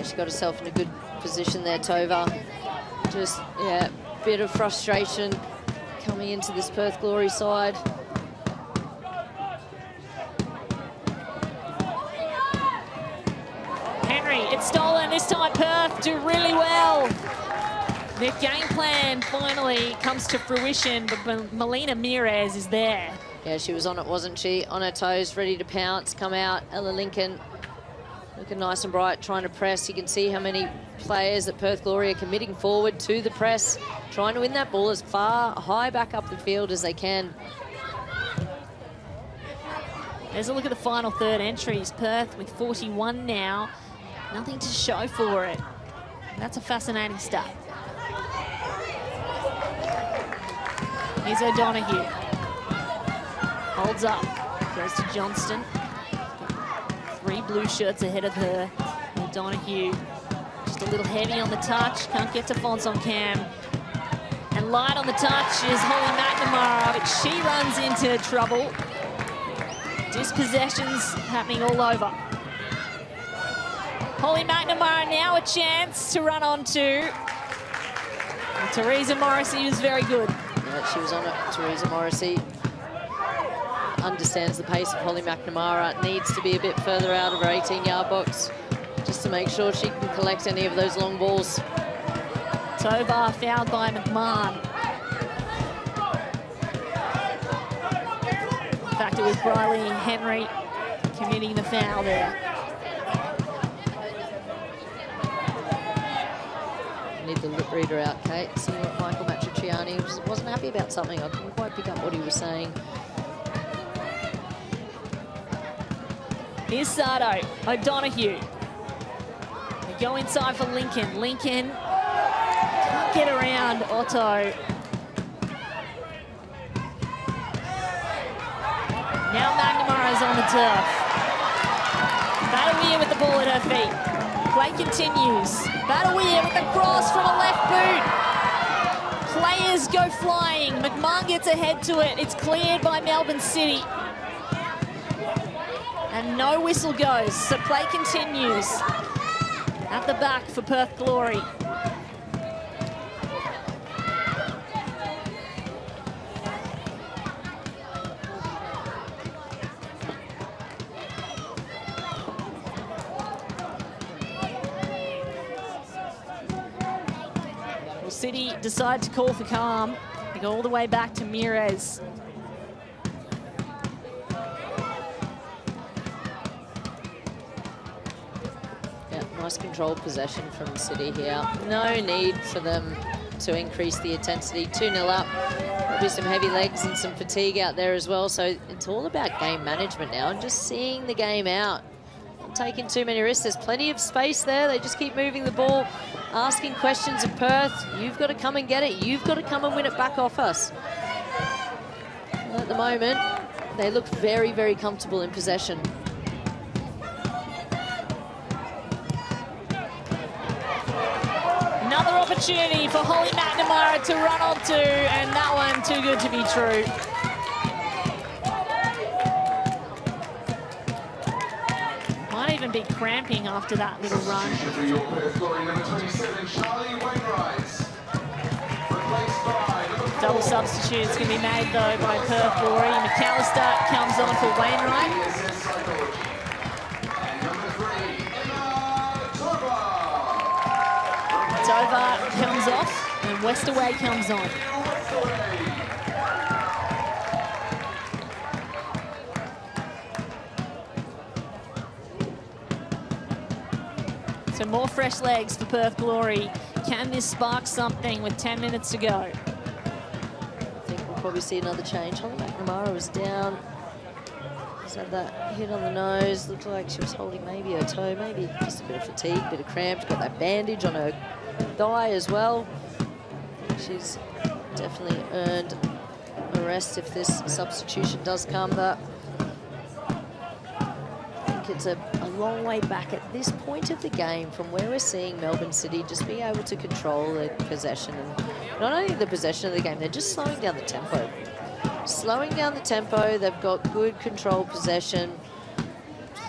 S2: She got herself in a good position there, Tova. Just, yeah, bit of frustration coming into this Perth Glory side.
S1: It's stolen. This time Perth do really well. Their game plan finally comes to fruition, but Melina Mirez is there.
S2: Yeah, she was on it, wasn't she? On her toes, ready to pounce, come out. Ella Lincoln looking nice and bright, trying to press. You can see how many players at Perth Glory are committing forward to the press, trying to win that ball as far high back up the field as they can.
S1: There's a look at the final third entries. Perth with 41 now. Nothing to show for it. That's a fascinating stat. Here's O'Donoghue. Holds up. Goes to Johnston. 3 blue shirts ahead of her. O'Donoghue just a little heavy on the touch, can't get to Fonts on Cam. And light on the touch is Holly McNamara, but she runs into trouble. Dispossessions happening all over. Holly McNamara now a chance to run onto. And Teresa Morrissey was very good.
S2: Yeah, she was on it. Teresa Morrissey understands the pace of Holly McNamara, needs to be a bit further out of her 18-yard box just to make sure she can collect any of those long balls.
S1: Tovar fouled by McMahon. In fact, it was Briley Henry committing the foul there.
S2: Need the lip reader out, Kate. See what Michael Matriciani wasn't happy about something. I couldn't quite pick up what he was saying.
S1: Here's Sardo, O'Donoghue. They go inside for Lincoln. Lincoln can't get around Otto. Now McNamara's on the turf. Badawiya with the ball at her feet. Play continues. Badawiya with the cross from a left boot. Players go flying. McMahon gets ahead to it. It's cleared by Melbourne City. And no whistle goes, so play continues. At the back for Perth Glory. Well, City decide to call for calm. They go all the way back to Mires.
S2: Nice controlled possession from the City here. No need for them to increase the intensity. 2-0 up. There'll be some heavy legs and some fatigue out there as well. So it's all about game management now and just seeing the game out. Not taking too many risks. There's plenty of space there. They just keep moving the ball, asking questions of Perth. You've got to come and get it. You've got to come and win it back off us. And at the moment, they look very, very comfortable in possession.
S1: Another opportunity for Holly McNamara to run onto, and that one too good to be true. Might even be cramping after that little run. Double substitutes can be made though by Perth Glory. McAllister comes on for Wainwright. Tovar comes off and Westerway comes on. So more fresh legs for Perth Glory. Can this spark something with 10 minutes to go?
S2: I think we'll probably see another change. Holly McNamara was down. Just had that hit on the nose. Looked like she was holding maybe her toe, maybe just a bit of fatigue, bit of cramp. Got that bandage on her thigh as well. She's definitely earned a rest if this substitution does come. But I think it's a long way back at this point of the game from where we're seeing Melbourne City just be able to control the possession. And not only the possession of the game, they're just slowing down the tempo. Slowing down the tempo, they've got good control possession.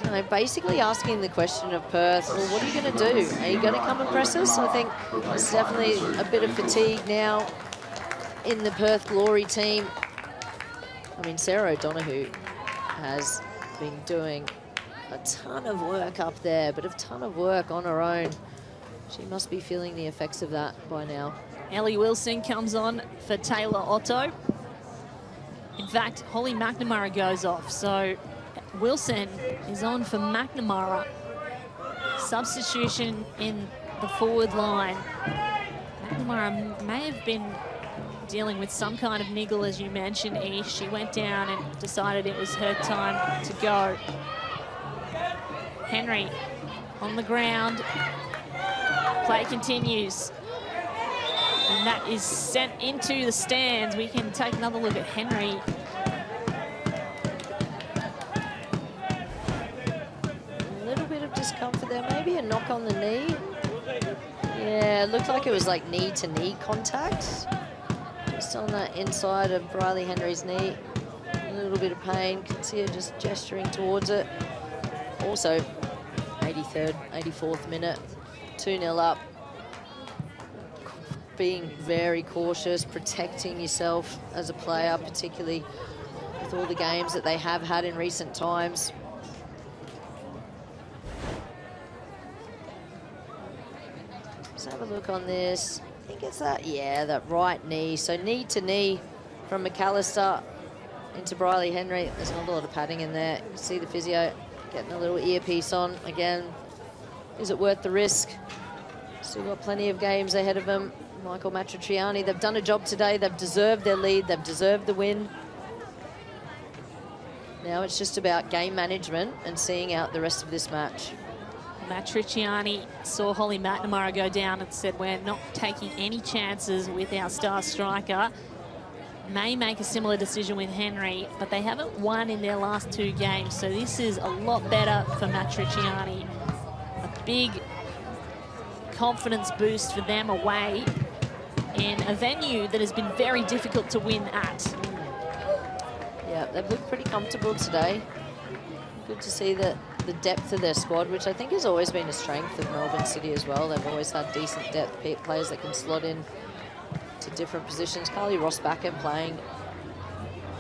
S2: You know, basically asking the question of Perth, well, what are you going to do? Are you going to come and press us? I think there's definitely a bit of fatigue now in the Perth Glory team. I mean, Sarah O'Donoghue has been doing a ton of work up there, but a ton of work on her own. She must be feeling the effects of that by now.
S1: Ellie Wilson comes on for Taylor Otto. In fact, Holly McNamara goes off, so Wilson is on for McNamara. Substitution in the forward line. McNamara may have been dealing with some kind of niggle, as you mentioned, Ish. She went down and decided it was her time to go. Henry on the ground. Play continues. And that is sent into the stands. We can take another look at Henry.
S2: A little bit of discomfort there, maybe a a knock on the knee? Yeah, it looked like it was like knee-to-knee contact. Just on that inside of Briley Henry's knee. A little bit of pain. Can see her just gesturing towards it. Also, 83rd, 84th minute, 2-0 up. Being very cautious, protecting yourself as a player, particularly with all the games that they have had in recent times. Let's have a look on this. I think it's that, yeah, that right knee. So knee to knee from McAllister into Briley Henry. There's not a lot of padding in there. You can see the physio getting a little earpiece on. Again, is it worth the risk? Still got plenty of games ahead of them. Michael Matriciani, they've done a job today. They've deserved their lead. They've deserved the win. Now it's just about game management and seeing out the rest of this match.
S1: Matriciani saw Holly McNamara go down and said, we're not taking any chances with our star striker. May make a similar decision with Henry, but they haven't won in their last 2 games, so this is a lot better for Matriciani. A big confidence boost for them away in a venue that has been very difficult to win at.
S2: Yeah, they've looked pretty comfortable today. Good to see the depth of their squad, which I think has always been a strength of Melbourne City as well. They've always had decent depth, players that can slot in to different positions. Carly Rossbacken playing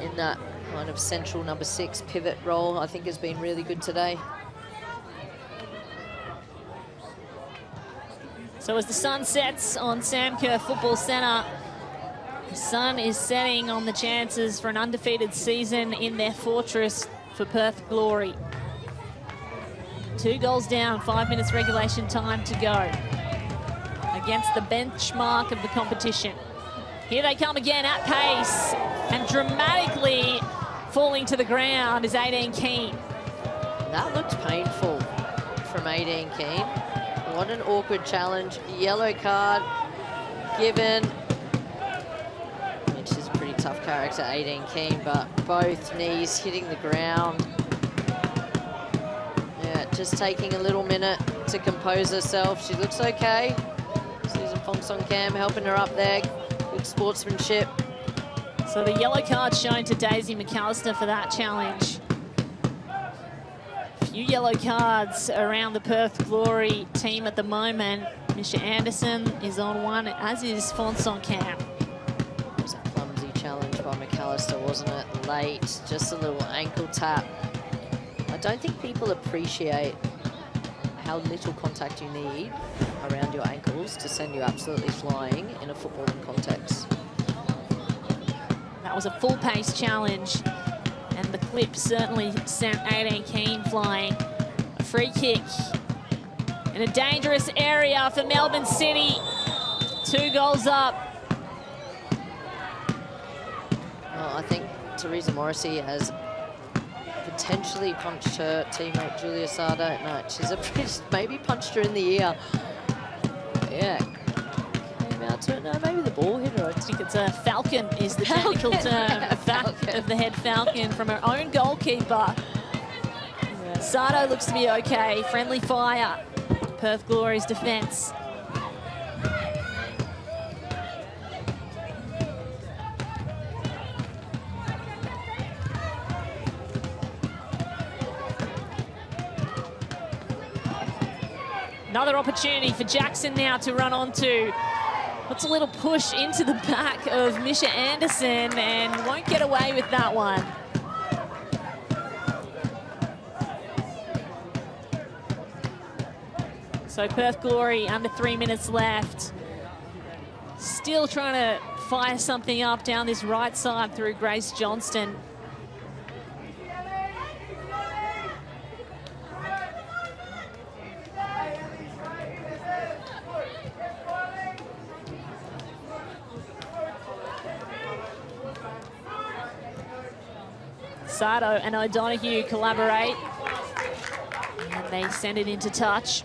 S2: in that kind of central number 6 pivot role, I think has been really good today.
S1: So as the sun sets on Sam Kerr Football Centre, the sun is setting on the chances for an undefeated season in their fortress for Perth Glory. 2 goals down, 5 minutes regulation time to go against the benchmark of the competition. Here they come again at pace, and dramatically falling to the ground is 18 Keane.
S2: That looked painful from 18 Keane. What an awkward challenge. Yellow card given. Which is a pretty tough character, 18 Keane, but both knees hitting the ground. Yeah, just taking a little minute to compose herself. She looks okay. Susan Fongsong Cam helping her up there. Good sportsmanship.
S1: So the yellow card shown to Daisy McAllister for that challenge. Few yellow cards around the Perth Glory team at the moment. Misha Anderson is on one, as is Fongsong Cam.
S2: It was a clumsy challenge by McAllister, wasn't it? Late, just a little ankle tap. I don't think people appreciate how little contact you need around your ankles to send you absolutely flying in a footballing context.
S1: That was a full-pace challenge, and the clip certainly sent 18 Keane flying. A free kick in a dangerous area for Melbourne City. 2 goals up.
S2: Well, I think Teresa Morrissey has potentially punched her teammate Julia Sardo. No, she's maybe punched her in the ear. Yeah, came out to it. No, maybe the ball hit her.
S1: I think it's a falcon is the technical term. Back of the head falcon from her own goalkeeper. Yeah. Sardo looks to be okay. Friendly fire. Perth Glory's defence. Another opportunity for Jackson now to run onto. Puts a little push into the back of Misha Anderson and won't get away with that one. So Perth Glory under 3 minutes left. Still trying to fire something up down this right side through Grace Johnston. Sardo and O'Donoghue collaborate, and they send it into touch.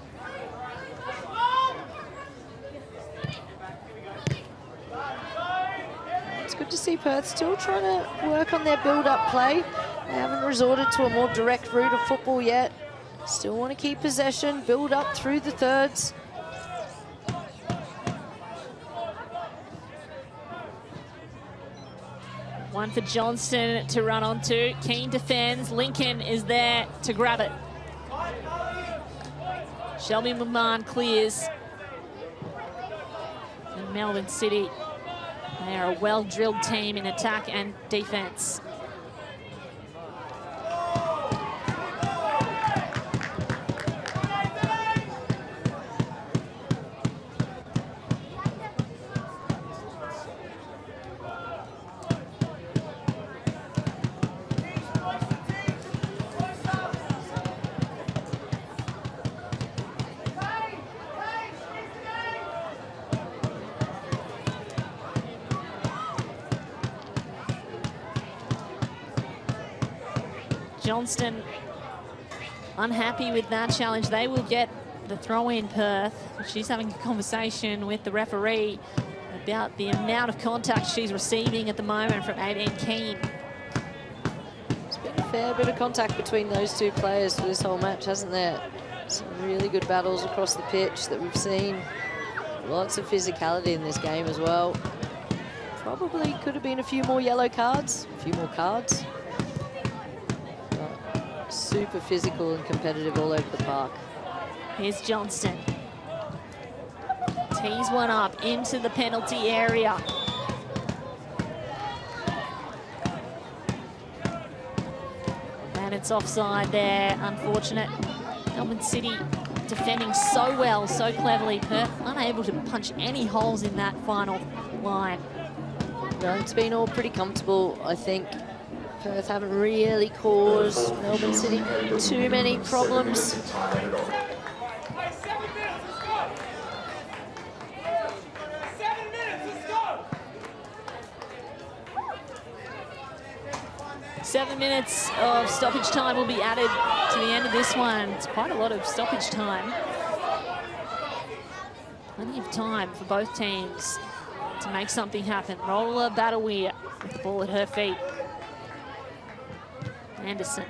S2: It's good to see Perth still trying to work on their build-up play. They haven't resorted to a more direct route of football yet. Still want to keep possession, build up through the thirds.
S1: One for Johnston to run onto. Keane defends. Lincoln is there to grab it. Shelby McMahon clears. And Melbourne City, they are a well-drilled team in attack and defence. Johnston unhappy with that challenge. They will get the throw in, Perth. She's having a conversation with the referee about the amount of contact she's receiving at the moment from Aideen Keane.
S2: There's been a fair bit of contact between those two players for this whole match, hasn't there? Some really good battles across the pitch that we've seen. Lots of physicality in this game as well. Probably could have been a few more yellow cards, a few more cards. Super physical and competitive all over the park.
S1: Here's Johnston. Tees one up into the penalty area. And it's offside there, unfortunate. Melbourne City defending so well, so cleverly. Perth unable to punch any holes in that final line.
S2: No, it's been all pretty comfortable, I think. Perth haven't really caused Melbourne City too many problems.
S1: Seven minutes of stoppage time will be added to the end of this one. It's quite a lot of stoppage time. Plenty of time for both teams to make something happen. Rolla Badawir with the ball at her feet. Anderson.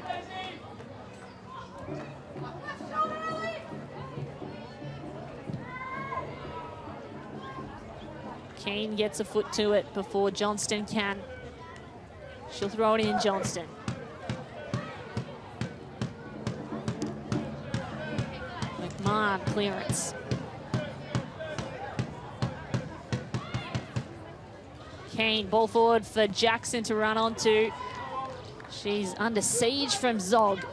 S1: Keane gets a foot to it before Johnston can. She'll throw it in, Johnston. McMahon clearance. Keane, ball forward for Jackson to run onto. She's under siege from Zog.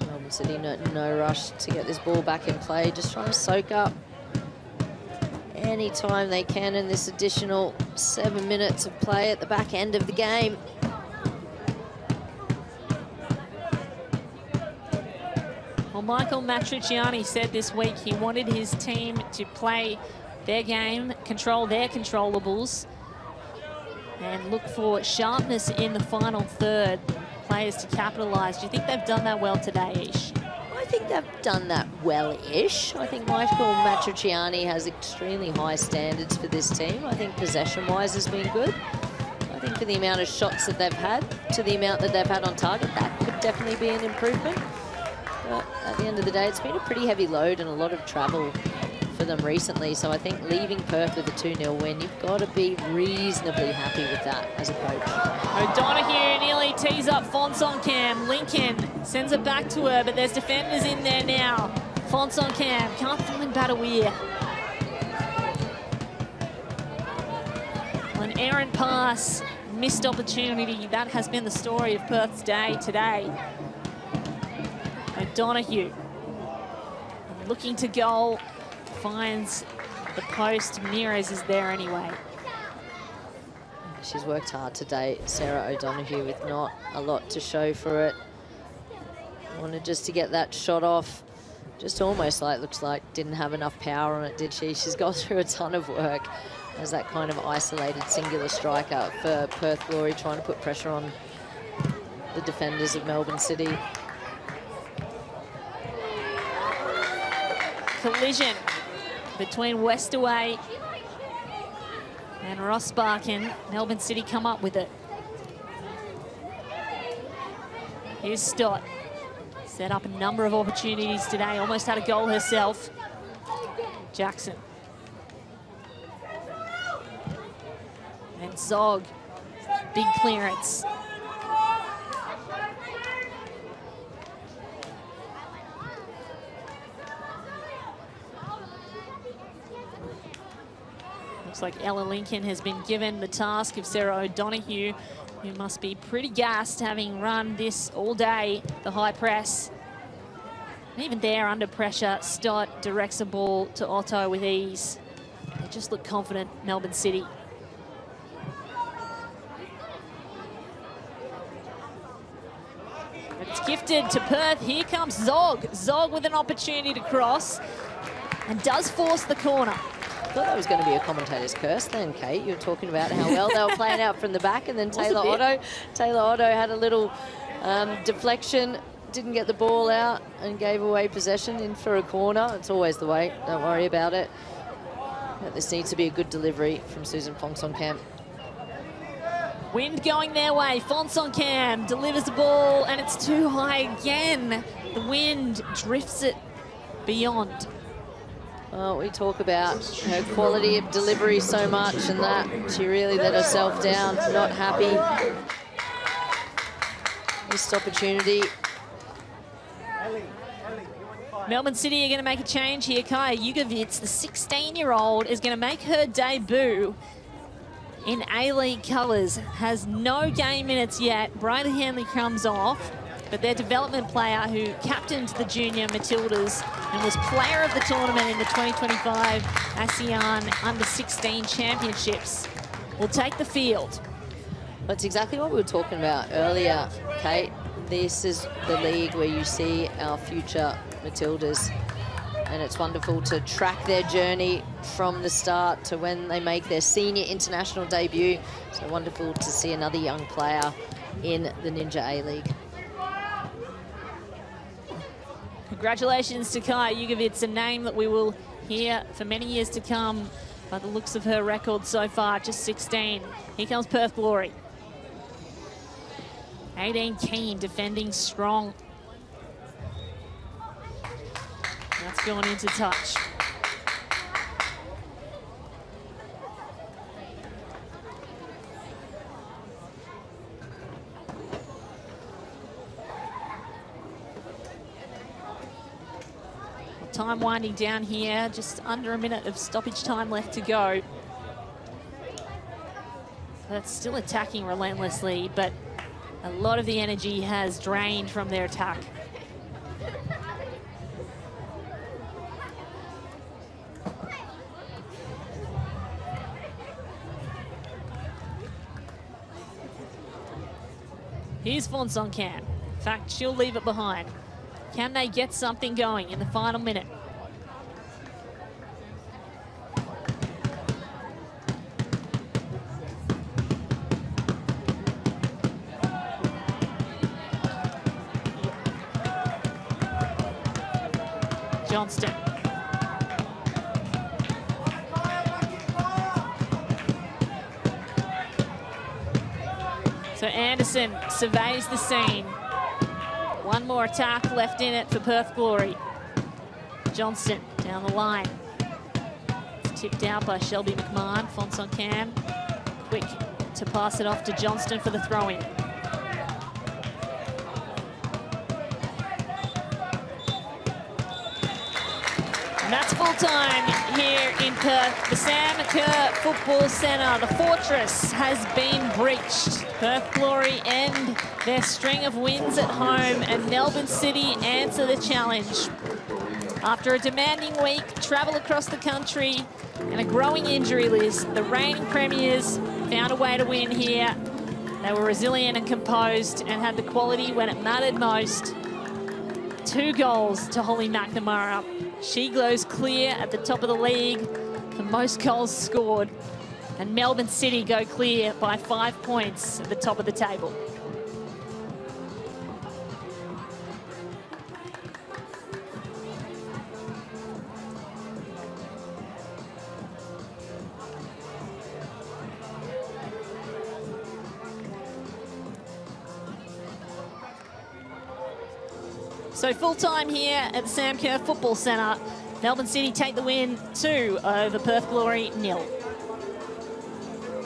S2: Melbourne City, no rush to get this ball back in play. Just trying to soak up any time they can in this additional 7 minutes of play at the back end of the game.
S1: Well, Michael Matriciani said this week he wanted his team to play their game, control their controllables, and look for sharpness in the final third, players to capitalise. Do you think they've done that well today, Ish?
S2: I think they've done that well-ish. I think Michael Matriciani has extremely high standards for this team. I think possession-wise has been good. I think for the amount of shots that they've had to the amount that they've had on target, that could definitely be an improvement. But at the end of the day, it's been a pretty heavy load and a lot of travel for them recently. So I think leaving Perth with a 2-0 win, you've got to be reasonably happy with that as a coach.
S1: O'Donoghue nearly tees up Fonson-Cam. Lincoln sends it back to her, but there's defenders in there now. Fonson-Cam can't find Badawir. An errant pass, missed opportunity. That has been the story of Perth's day today. O'Donoghue looking to goal, finds the post. Mires is there anyway.
S2: She's worked hard today, Sarah O'Donoghue, with not a lot to show for it. Wanted just to get that shot off. Just almost like, looks like didn't have enough power on it, did she? She's gone through a ton of work as that kind of isolated singular striker for Perth Glory, trying to put pressure on the defenders of Melbourne City.
S1: Collision between Westaway and Rossbach, and Melbourne City come up with it. Here's Stott. Set up a number of opportunities today. Almost had a goal herself. Jackson. And Zog. Big clearance. Looks like Ella Lincoln has been given the task of Sarah O'Donoghue, who must be pretty gassed having run this all day, the high press. And even there, under pressure, Stott directs a ball to Otto with ease. They just look confident, Melbourne City. It's gifted to Perth. Here comes Zog. Zog with an opportunity to cross and does force the corner.
S2: I thought that was going to be a commentator's curse then, Kate. You were talking about how well they were playing out from the back, and then Taylor Otto had a little deflection, didn't get the ball out and gave away possession in for a corner. It's always the way, don't worry about it. But this needs to be a good delivery from Susan Fonsonkamp.
S1: Wind going their way. Fonsonkamp delivers the ball and it's too high again. The wind drifts it beyond.
S2: Well, we talk about her quality of delivery so much, and that she really let herself down, not happy. Missed opportunity.
S1: Melbourne City are going to make a change here. Kaya Jugovic, the 16-year-old, is going to make her debut in A-League colours. Has no game minutes yet. Briley Hanley comes off, but their development player who captained the junior Matildas and was player of the tournament in the 2025 ASEAN Under-16 Championships will take the field.
S2: That's exactly what we were talking about earlier, Kate. This is the league where you see our future Matildas, and it's wonderful to track their journey from the start to when they make their senior international debut. So wonderful to see another young player in the Ninja A-League.
S1: Congratulations to Kaya Jugovic, a name that we will hear for many years to come by the looks of her record so far, just 16. Here comes Perth Glory. 18 Keane defending strong. That's going into touch. Time winding down here, just under a minute of stoppage time left to go. That's still attacking relentlessly, but a lot of the energy has drained from their attack. Here's Fonsonkamp. In fact, she'll leave it behind. Can they get something going in the final minute? Johnston. So Anderson surveys the scene. One more attack left in it for Perth Glory. Johnston down the line. It's tipped out by Shelby McMahon. Fonsonkamp quick to pass it off to Johnston for the throw-in. And that's full time here in Perth. The Sam Kerr Football Centre, the fortress, has been breached. Perth Glory end their string of wins at home, and Melbourne City answer the challenge. After a demanding week, travel across the country, and a growing injury list, the reigning premiers found a way to win here. They were resilient and composed and had the quality when it mattered most. 2 goals to Holly McNamara. She glows clear at the top of the league, the most goals scored. And Melbourne City go clear by 5 points at the top of the table. So full time here at the Sam Kerr Football Centre. Melbourne City take the win 2 over Perth Glory 0.